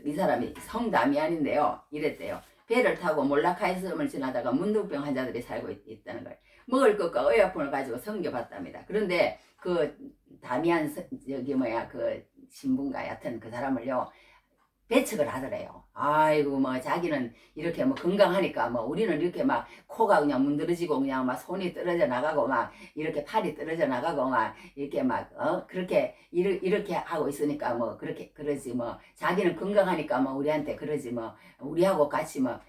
이 사람이 성 다미안인데요. 이랬대요. 배를 타고 몰라카이 섬을 지나다가 문둥병 환자들이 살고 있다는 거예요. 먹을 것과 의약품을 가지고 섬겨봤답니다. 그런데 그 다미안 그 신분가 하여튼 그 사람을요. 배척을 하더래요. 아이고 뭐 자기는 이렇게 뭐 건강하니까 뭐 우리는 이렇게 막 코가 그냥 문드러지고 그냥 막 손이 떨어져 나가고 막 이렇게 팔이 떨어져 나가고 막 이렇게 막 그렇게 이렇게 하고 있으니까 뭐 그렇게 그러지 뭐 자기는 건강하니까 뭐 우리한테 그러지 뭐 우리하고 같이 뭐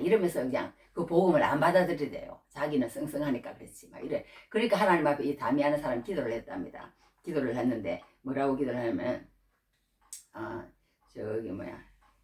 이러면서 그냥 그 복음을 안 받아들이대요. 자기는 썽썽하니까 그렇지 막 이래. 그러니까 하나님 앞에 이 다미하는 사람 기도를 했답니다. 기도를 했는데 뭐라고 기도를 하냐면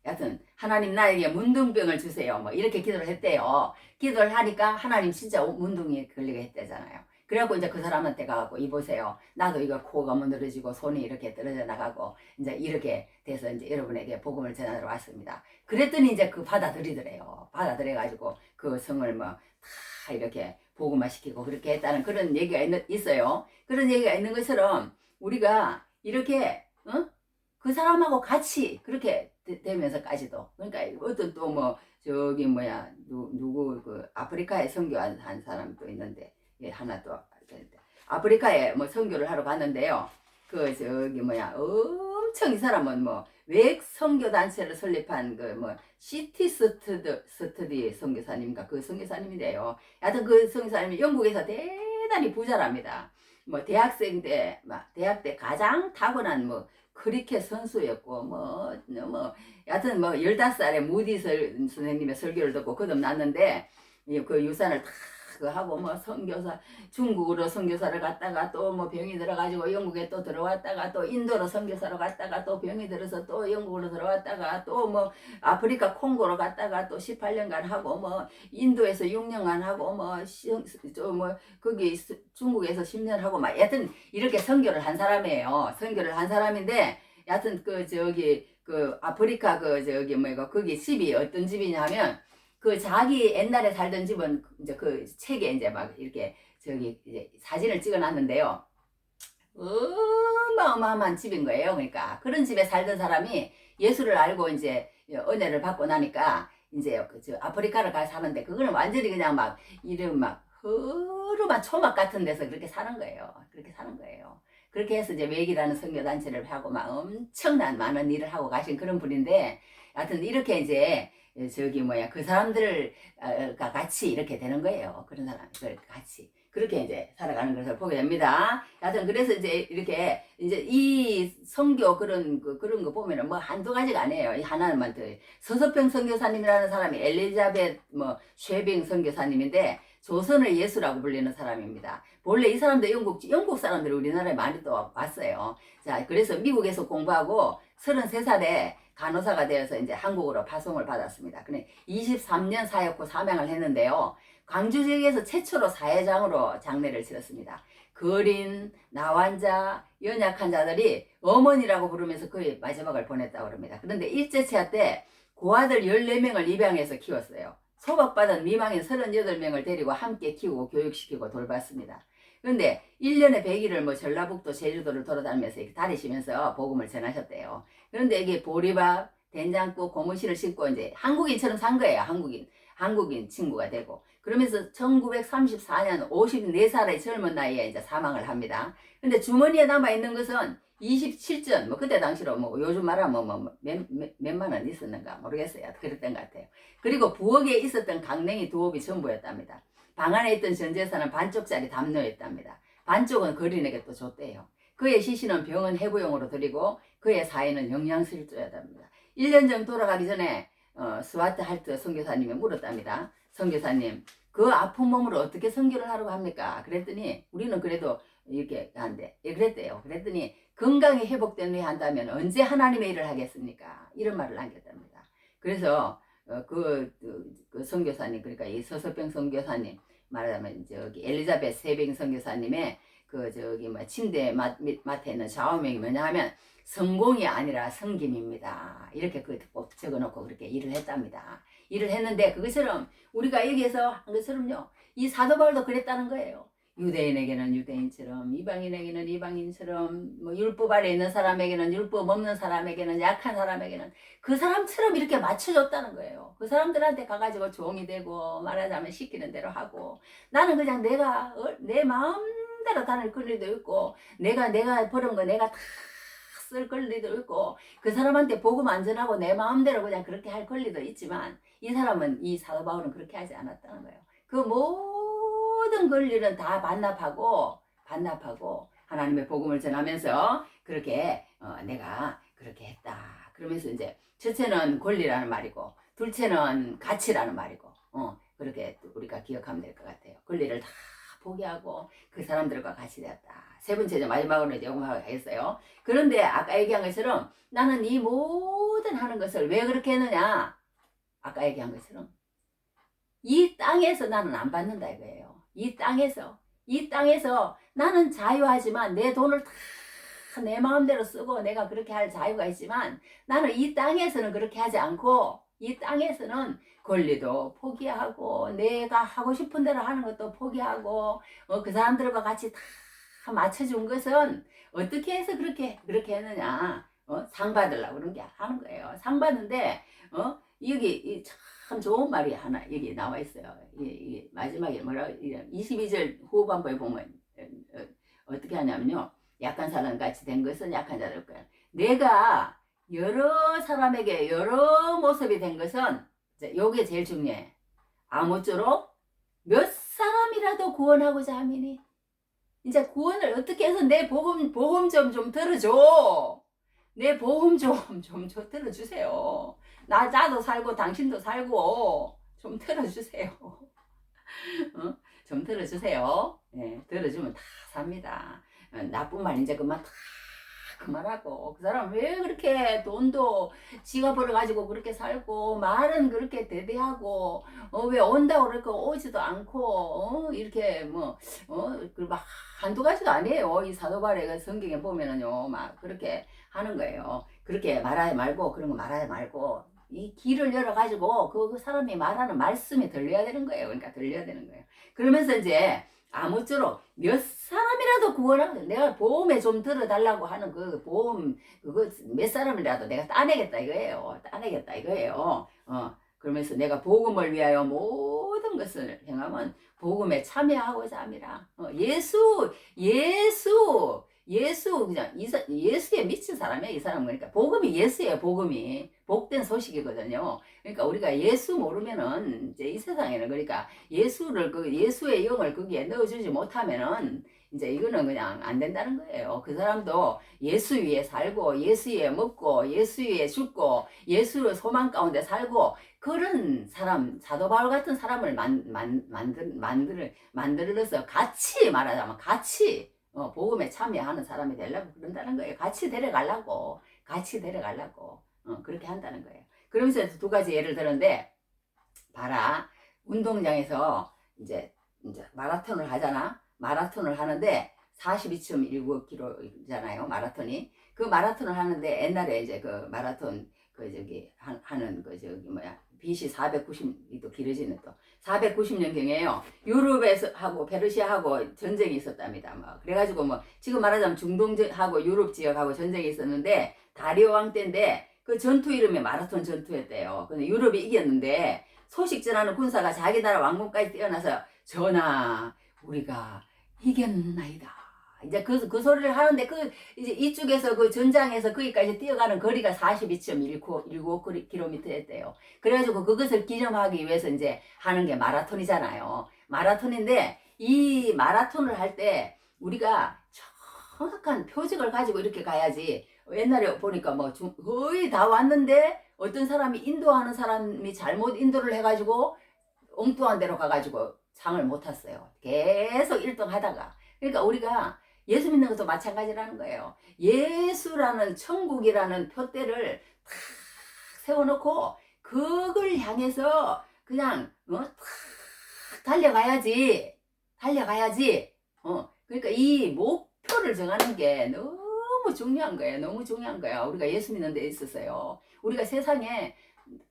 여하튼 하나님 나에게 문둥병을 주세요. 뭐 이렇게 기도를 했대요. 기도를 하니까 하나님 진짜 문둥이 걸리게 했대잖아요. 그래갖고 이제 그 사람한테 가갖고 이보세요. 나도 이거 코가 문드러지고 손이 이렇게 떨어져 나가고 이제 이렇게 돼서 이제 여러분에게 복음을 전하러 왔습니다. 그랬더니 이제 그 받아들이더래요. 받아들여가지고 그 성을 뭐 다 이렇게 복음화 시키고 그렇게 했다는 그런 얘기가 있어요. 그런 얘기가 있는 것처럼 우리가 이렇게 그 사람하고 같이 그렇게 되면서까지도 그러니까 어떤 또 뭐 저기 뭐야 누구 그 아프리카에 선교한 사람도 있는데 하나 또 아프리카에 뭐 선교를 하러 갔는데요. 그 저기 뭐야 엄청 이 사람은 뭐 외국 선교 단체를 설립한 그 뭐 시티 스터디 선교사님인가 그 선교사님인데요. 하여튼 그 선교사님이 영국에서 대단히 부자랍니다. 뭐 대학 때 가장 타고난 뭐 크리켓 선수였고 여하튼 뭐 15살에 무디 선생님의 설교를 듣고 거듭났는데 그 유산을 다 하고 뭐 선교사 중국으로 선교사를 갔다가 또 뭐 병이 들어가지고 영국에 또 들어왔다가 또 인도로 선교사로 갔다가 또 병이 들어서 또 영국으로 들어왔다가 또 뭐 아프리카 콩고로 갔다가 또 18년간 하고 뭐 인도에서 6년간 하고 뭐 거기 중국에서 10년 하고 막 여하튼 이렇게 선교를 한 사람이에요. 선교를 한 사람인데 여하튼 그 아프리카 거기 집이 어떤 집이냐면 그 자기 옛날에 살던 집은 이제 그 책에 이제 막 이렇게 이제 사진을 찍어놨는데요. 어마어마한 집인 거예요. 그러니까 그런 집에 살던 사람이 예수를 알고 이제 은혜를 받고 나니까 이제 아프리카를 가서 사는데 그거는 완전히 그냥 막 이름 막 허름한 초막 같은 데서 그렇게 사는 거예요. 그렇게 해서 이제 웨기라는 선교단체를 하고 막 엄청난 많은 일을 하고 가신 그런 분인데 하여튼 이렇게 이제 그 사람들과 같이 이렇게 되는 거예요. 그런 사람, 같이. 그렇게 이제 살아가는 것을 보게 됩니다. 하여튼, 그래서 이제 이렇게, 이제 이 선교 그런 거 보면은 뭐 한두 가지가 아니에요. 이 하나만 더. 서서평 선교사님이라는 사람이 엘리자벳 쉐빙 선교사님인데, 조선의 예수라고 불리는 사람입니다. 본래 이 사람도 영국 사람들이 우리나라에 많이 또 왔어요. 자, 그래서 미국에서 공부하고 33살에 간호사가 되어서 이제 한국으로 파송을 받았습니다. 근데 23년 사역 후 사명을 했는데요. 광주 지역에서 최초로 사회장으로 장례를 치렀습니다. 거린, 나환자, 연약한 자들이 어머니라고 부르면서 그의 마지막을 보냈다고 합니다. 그런데 일제치하 때 고아들 14명을 입양해서 키웠어요. 소박받은 미망인 38명을 데리고 함께 키우고 교육시키고 돌봤습니다. 그런데 1년에 100일을 뭐 전라북도, 제주도를 돌아다니면서 이렇게 다니시면서 복음을 전하셨대요. 그런데 이게 보리밥, 된장국, 고무신을 신고 이제 한국인처럼 산 거예요. 한국인 친구가 되고. 그러면서 1934년 54살의 젊은 나이에 이제 사망을 합니다. 근데 주머니에 남아있는 것은 27전, 뭐, 그때 당시로 뭐, 요즘 말하면 몇만 원 있었는가 모르겠어요. 그랬던 것 같아요. 그리고 부엌에 있었던 강냉이 두옵이 전부였답니다. 방 안에 있던 전 재산은 반쪽짜리 담요였답니다. 반쪽은 거린에게 또 줬대요. 그의 시신은 병원 해부용으로 드리고, 그의 사인은 영양실조였답니다. 1년 전 돌아가기 전에, 스와트 할트 선교사님이 물었답니다. 선교사님, 그 아픈 몸으로 어떻게 선교를 하려고 합니까? 그랬더니, 우리는 그래도 이렇게 한대. 그랬대요. 그랬더니, 건강이 회복된 후에 한다면 언제 하나님의 일을 하겠습니까? 이런 말을 남겼답니다. 그래서 그 선교사님, 그러니까 이 서서병 선교사님, 말하자면 저기 엘리자베스 세병 선교사님의 그 저기 뭐 침대 맡에 있는 좌우명이 뭐냐 하면 성공이 아니라 성김입니다. 이렇게 꼭 적어놓고 그렇게 일을 했답니다. 일을 했는데 그것처럼 우리가 여기에서 한 것처럼요, 이 사도 바울도 그랬다는 거예요. 유대인에게는 유대인처럼, 이방인에게는 이방인처럼, 뭐 율법 아래 있는 사람에게는, 율법 없는 사람에게는, 약한 사람에게는 그 사람처럼 이렇게 맞춰줬다는 거예요. 그 사람들한테 가가지고 종이 되고, 말하자면 시키는 대로 하고, 나는 그냥 내가 내 마음대로 다닐 권리도 있고, 내가 버는 거 내가 다 쓸 권리도 있고, 그 사람한테 복음 안 전하고 내 마음대로 그냥 그렇게 할 권리도 있지만, 이 사람은, 이 사도 바울은 그렇게 하지 않았다는 거예요. 그 모든 권리는 다 반납하고 하나님의 복음을 전하면서 그렇게 내가 그렇게 했다. 그러면서 이제 첫째는 권리라는 말이고, 둘째는 가치라는 말이고, 그렇게 우리가 기억하면 될 것 같아요. 권리를 다 포기하고 그 사람들과 같이 되었다. 세 번째, 마지막으로 이제 용서하겠어요. 그런데 아까 얘기한 것처럼 나는 이 모든 하는 것을 왜 그렇게 했느냐? 아까 얘기한 것처럼 이 땅에서 나는 안 받는다 이거예요. 이 땅에서 나는 자유하지만 내 돈을 다 내 마음대로 쓰고 내가 그렇게 할 자유가 있지만 나는 이 땅에서는 그렇게 하지 않고 이 땅에서는 권리도 포기하고 내가 하고 싶은 대로 하는 것도 포기하고 그 사람들과 같이 다 맞춰준 것은 어떻게 해서 그렇게 했느냐? 상 받으려고 그런 게 하는 거예요. 상 받는데 여기 참 좋은 말이 하나 여기 나와 있어요. 이 마지막에 뭐라고 22절 후반부에 보면 어떻게 하냐면요. 약한 사람 같이 된 것은 약한 자들 거야. 내가 여러 사람에게 여러 모습이 된 것은 요게 제일 중요해. 아무쪼록 몇 사람이라도 구원하고자 하미니 이제 구원을 어떻게 해서 내 보험 좀 들어줘. 내 보험 좀 들어주세요. 나도 살고 당신도 살고 좀 들어주세요. 좀 들어주세요. 네, 들어주면 다 삽니다. 나쁜 말 이제 그만하고 그 사람 왜 그렇게 돈도 지가 벌어가지고 그렇게 살고 말은 그렇게 대대하고 왜 온다고 그럴까 오지도 않고 이렇게 막 한두 가지도 아니에요. 이 사도바울의 성경에 보면은요 막 그렇게 하는 거예요. 그렇게 말하지 말고 그런 거 말하지 말고 이 귀를 열어가지고 그 사람이 말하는 말씀이 들려야 되는 거예요. 그러니까 들려야 되는 거예요. 그러면서 이제 아무쪼록 몇 사람이라도 구원하고 내가 보험에 좀 들어달라고 하는 그 보험 그거 몇 사람이라도 내가 따내겠다 이거예요. 그러면서 내가 복음을 위하여 모든 것을 행하면 복음에 참여하고자 함이라. 예수 그냥 예수에 미친 사람이야 이 사람은. 그러니까 복음이 예수예요. 복음이 복된 소식이거든요. 그러니까 우리가 예수 모르면은 이제 이 세상에는 그러니까 예수의 영을 거기에 넣어주지 못하면은 이제 이거는 그냥 안 된다는 거예요. 그 사람도 예수 위에 살고 예수 위에 먹고 예수 위에 죽고 예수의 소망 가운데 살고 그런 사람, 사도 바울 같은 사람을 만들어서 같이 말하자면 같이 복음에 참여하는 사람이 되려고 그런다는 거예요. 같이 데려가려고 그렇게 한다는 거예요. 그러면서 두 가지 예를 들었는데, 봐라, 운동장에서 이제 마라톤을 하잖아. 마라톤을 하는데 42.19km잖아요. 마라톤이. 그 마라톤을 하는데 옛날에 이제 그 마라톤 하는 BC 490이 또 길어지는 또 490년경에요. 유럽에서 하고 페르시아하고 전쟁이 있었답니다. 뭐 그래가지고 뭐 지금 말하자면 중동하고 유럽 지역하고 전쟁이 있었는데 다리오 왕 때인데 그 전투 이름이 마라톤 전투였대요. 근데 유럽이 이겼는데 소식 전하는 군사가 자기 나라 왕궁까지 뛰어나서 전하 우리가 이겼나이다. 이제 그 소리를 하는데 이제 이쪽에서 그 전장에서 거기까지 뛰어가는 거리가 42.19km였대요. 그래가지고 그것을 기념하기 위해서 이제 하는 게 마라톤이잖아요. 마라톤인데 이 마라톤을 할 때 우리가 정확한 표적을 가지고 이렇게 가야지. 옛날에 보니까 뭐 거의 다 왔는데 어떤 사람이 인도하는 사람이 잘못 인도를 해가지고 엉뚱한 데로 가가지고 상을 못 탔어요. 계속 1등 하다가. 그러니까 우리가 예수 믿는 것도 마찬가지라는 거예요. 예수라는 천국이라는 표대를 탁 세워놓고 그걸 향해서 그냥 탁 달려가야지. 그러니까 이 목표를 정하는 게 너무 중요한 거예요. 너무 중요한 거예요. 우리가 예수 믿는 데 있어서요. 우리가 세상에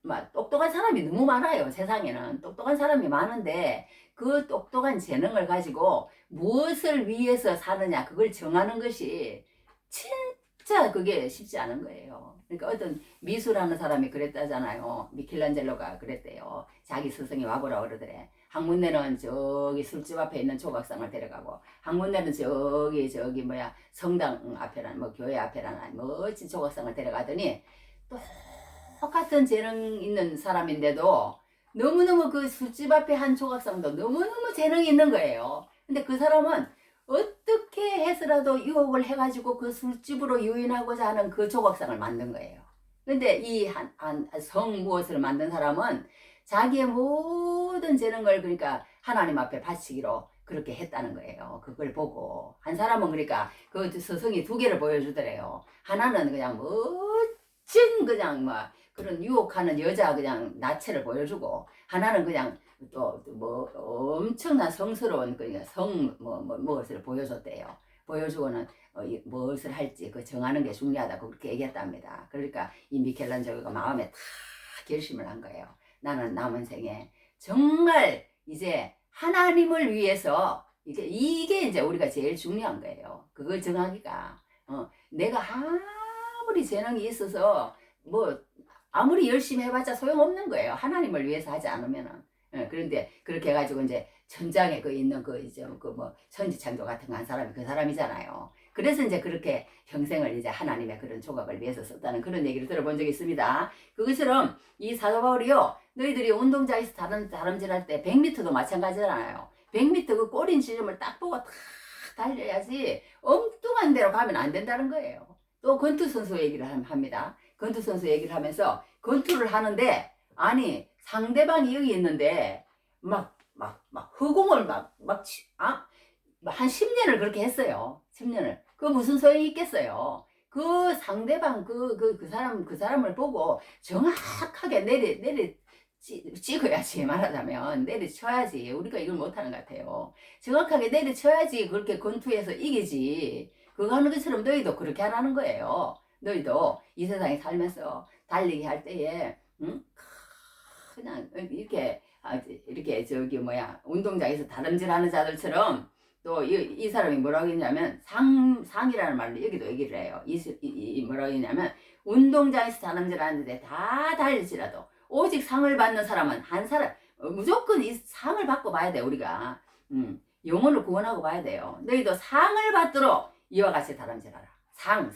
막 똑똑한 사람이 너무 많아요. 세상에는 똑똑한 사람이 많은데 그 똑똑한 재능을 가지고 무엇을 위해서 사느냐 그걸 정하는 것이 진짜 그게 쉽지 않은 거예요. 그러니까 어떤 미술하는 사람이 그랬다잖아요. 미켈란젤로가 그랬대요. 자기 스승이 와보라 그러더래. 한 군데는 저기 술집 앞에 있는 조각상을 데려가고 한 군데는 저기 성당 앞에란 뭐 교회 앞에란 멋진 조각상을 데려가더니 똑같은 재능 있는 사람인데도 너무너무 그 술집 앞에 한 조각상도 너무너무 재능이 있는 거예요. 근데 그 사람은 어떻게 해서라도 유혹을 해가지고 그 술집으로 유인하고자 하는 그 조각상을 만든 거예요. 근데 이 성 무엇을 만든 사람은 자기의 모든 재능을 그러니까 하나님 앞에 바치기로 그렇게 했다는 거예요. 그걸 보고 한 사람은 그러니까 그 스승이 두 개를 보여주더래요. 하나는 그냥 멋진 그냥 막 그런 유혹하는 여자 그냥 나체를 보여주고 하나는 그냥 또 뭐 엄청난 성스러운 그냥 무엇을 보여줬대요. 보여주고는 무엇을 할지 그 정하는 게 중요하다고 그렇게 얘기했답니다. 그러니까 이 미켈란젤로가 마음에 다 결심을 한 거예요. 나는 남은 생에 정말 이제 하나님을 위해서 이게 이제 우리가 제일 중요한 거예요. 그걸 정하기가 내가 아무리 재능이 있어서 뭐 아무리 열심히 해봤자 소용없는 거예요. 하나님을 위해서 하지 않으면은. 그런데 그렇게 해가지고 이제 천장에 있는 천지창조 같은 거 한 사람이 그 사람이잖아요. 그래서 이제 그렇게 평생을 이제 하나님의 그런 조각을 위해서 썼다는 그런 얘기를 들어본 적이 있습니다. 그것처럼 이 사도 바울이요, 너희들이 운동장에서 다름질할 때 100m도 마찬가지잖아요. 100m 그 꼬린 지점을 딱 보고 탁 달려야지 엉뚱한 데로 가면 안 된다는 거예요. 또 권투 선수 얘기를 합니다. 권투 선수 얘기를 하면서 권투를 하는데 아니 상대방이 여기 있는데 막 허공을 한 10년을 그렇게 했어요. 10년을. 그 무슨 소용이 있겠어요. 그 상대방 그 사람을 보고 정확하게 찍어야지 말하자면 내리쳐야지. 우리가 이걸 못하는 것 같아요. 정확하게 내리쳐야지 그렇게 권투에서 이기지. 그거 하는 것처럼 너희도 그렇게 하라는 거예요. 너희도 이 세상에 살면서 달리기 할 때에 그냥 이렇게 운동장에서 다름질하는 자들처럼 또 이 사람이 뭐라고 했냐면 상이라는 말로 여기도 얘기를 해요. 뭐라고 했냐면 운동장에서 다름질하는데 다 달릴지라도 오직 상을 받는 사람은 한 사람 무조건 이 상을 받고 봐야 돼. 우리가 영혼을 구원하고 봐야 돼요. 너희도 상을 받도록 이와 같이 다름질하라. 상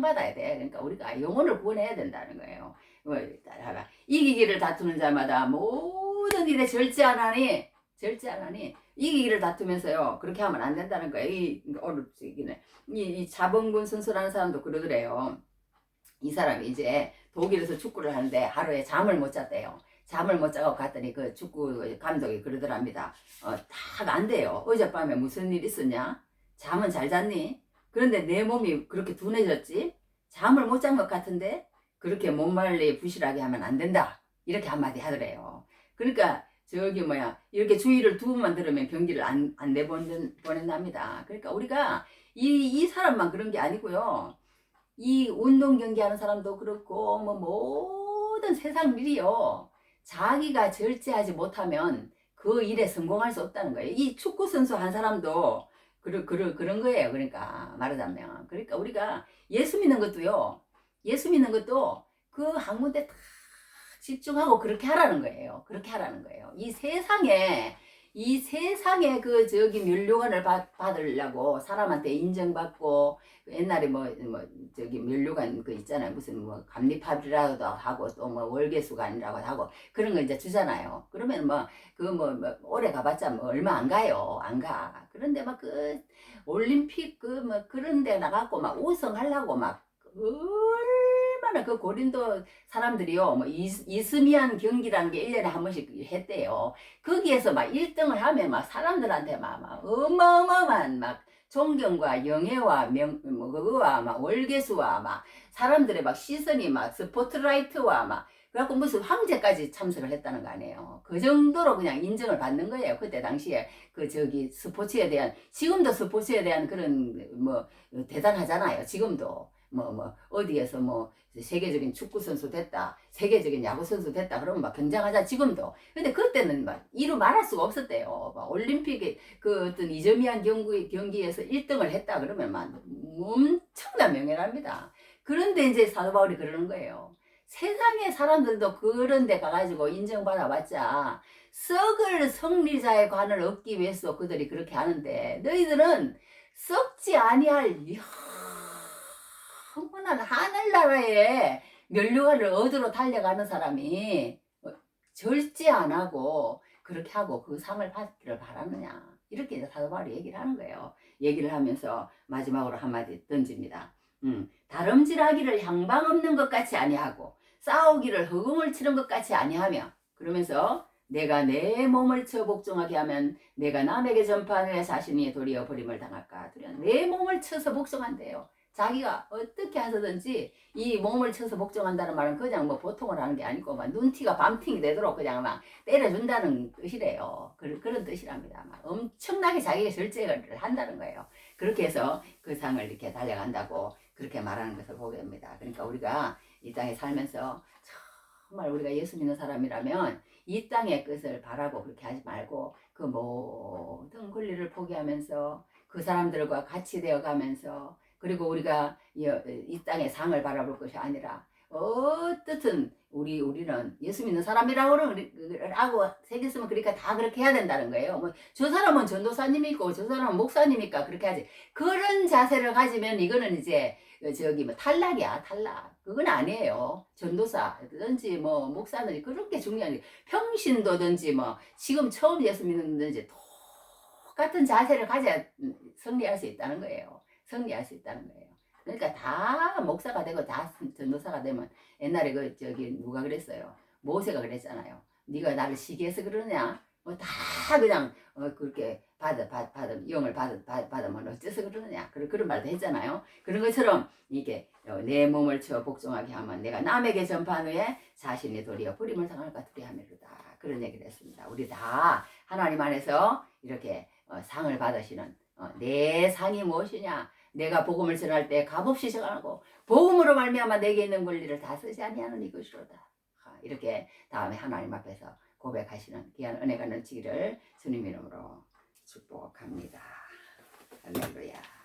받아야 돼. 그러니까 우리가 영혼을 구원해야 된다는 거예요. 이기기를 다투는 자마다 모든 일에 절제하나니 이기기를 다투면서요. 그렇게 하면 안 된다는 거예요. 이 자본군 선수라는 사람도 그러더래요. 이 사람이 이제 독일에서 축구를 하는데 하루에 잠을 못 잤대요. 잠을 못 자고 갔더니 그 축구 감독이 그러더랍니다. 딱 안 돼요. 어젯밤에 무슨 일 있었냐? 잠은 잘 잤니? 그런데 내 몸이 그렇게 둔해졌지? 잠을 못 잔 것 같은데 그렇게 몸말리 부실하게 하면 안 된다. 이렇게 한마디 하더래요. 그러니까 저기 뭐야 이렇게 주의를 두 번만 들으면 경기를 안 내보낸답니다. 그러니까 우리가 이 사람만 그런 게 아니고요. 이 운동 경기하는 사람도 그렇고 뭐 모든 세상 일이요. 자기가 절제하지 못하면 그 일에 성공할 수 없다는 거예요. 이 축구 선수 한 사람도 그런 거예요. 그러니까 말하자면 그러니까 우리가 예수 믿는 것도요. 예수 믿는 것도 그 한 군데 딱 집중하고 그렇게 하라는 거예요. 그렇게 하라는 거예요. 이 세상에 그 저기 면류관을 받으려고 사람한테 인정받고 옛날에 저기 면류관 그 있잖아요. 무슨 뭐 감리파비라도 하고 또 뭐 월계수관이라고 하고 그런 거 이제 주잖아요. 그러면 오래 가봤자 뭐 얼마 안 가요. 안 가. 그런데 막 그 올림픽 그 뭐 그런 데 나가고 막 우승하려고 막 얼마나 그 고린도 사람들이요, 뭐, 이스미안 경기라는 게 1년에 한 번씩 했대요. 거기에서 막 1등을 하면 막 사람들한테 막 어마어마한 막 존경과 영예와 그거와 막 월계수와 막 사람들의 막 시선이 막 스포트라이트와 막 그래갖고 무슨 황제까지 참석을 했다는 거 아니에요. 그 정도로 그냥 인정을 받는 거예요. 그때 당시에 그 저기 스포츠에 대한, 지금도 스포츠에 대한 그런 뭐 대단하잖아요. 지금도. 어디에서 세계적인 축구 선수 됐다, 세계적인 야구 선수 됐다, 그러면 막 굉장하자, 지금도. 근데 그때는 막 이루 말할 수가 없었대요. 막 올림픽에 그 어떤 이점이한 경기에서 1등을 했다, 그러면 막 엄청난 명예랍니다. 그런데 이제 사도 바울이 그러는 거예요. 세상의 사람들도 그런 데 가가지고 인정받아봤자 썩을 성리자의 관을 얻기 위해서 그들이 그렇게 하는데, 너희들은 썩지 아니할 영원한 하늘나라에 면류관을 얻으러 달려가는 사람이 절제 안 하고 그렇게 하고 그 상을 받기를 바라느냐, 이렇게 이제 사도 바울이 얘기를 하는 거예요. 얘기를 하면서 마지막으로 한마디 던집니다. 다름질하기를 향방 없는 것 같이 아니하고 싸우기를 허공을 치는 것 같이 아니하며, 그러면서 내가 내 몸을 쳐 복종하게 하면 내가 남에게 전파하여 자신이 도리어 버림을 당할까. 내 몸을 쳐서 복종한대요. 자기가 어떻게 하서든지 이 몸을 쳐서 복종한다는 말은 그냥 뭐 보통을 하는 게 아니고 막 눈티가 밤팅이 되도록 그냥 막 때려준다는 뜻이래요. 그런 뜻이랍니다. 막 엄청나게 자기가 절제를 한다는 거예요. 그렇게 해서 그 상을 이렇게 달려간다고 그렇게 말하는 것을 보게 됩니다. 그러니까 우리가 이 땅에 살면서 정말 우리가 예수 믿는 사람이라면 이 땅의 것을 바라고 그렇게 하지 말고 그 모든 권리를 포기하면서 그 사람들과 같이 되어가면서, 그리고 우리가 이 땅의 상을 바라볼 것이 아니라 어떻든 우리는 예수 믿는 사람이라고 새겼으면 그러니까 다 그렇게 해야 된다는 거예요. 뭐 저 사람은 전도사님이고 저 사람은 목사님이니까 그렇게 하지. 그런 자세를 가지면 이거는 이제 저기 탈락이야, 탈락. 그건 아니에요. 전도사든지 뭐 목사든지 그런 게 중요한 게, 평신도든지 뭐 지금 처음 예수 믿는든지 똑같은 자세를 가져야 승리할 수 있다는 거예요. 승리할 수 있다는 거예요. 그러니까 다 목사가 되고 다 전도사가 되면, 옛날에 저기 누가 그랬어요? 모세가 그랬잖아요. 네가 나를 시기해서 그러냐? 다 그냥 그렇게 영을 받으면 어째서 그러느냐? 그런 말도 했잖아요. 그런 것처럼 이게 내 몸을 쳐 복종하게 하면 내가 남에게 전파한 후에 자신의 도리어 버림을 당할까 두려함이로다. 그런 얘기를 했습니다. 우리 다 하나님 안에서 이렇게 상을 받으시는 내 상이 무엇이냐? 내가 복음을 전할 때 값없이 전하고 복음으로 말미암아 내게 있는 권리를 다 쓰지 아니하는 이것이로다. 이렇게 다음에 하나님 앞에서 고백하시는 귀한 은혜가 넘치기를 주님 이름으로 축복합니다. 할렐루야.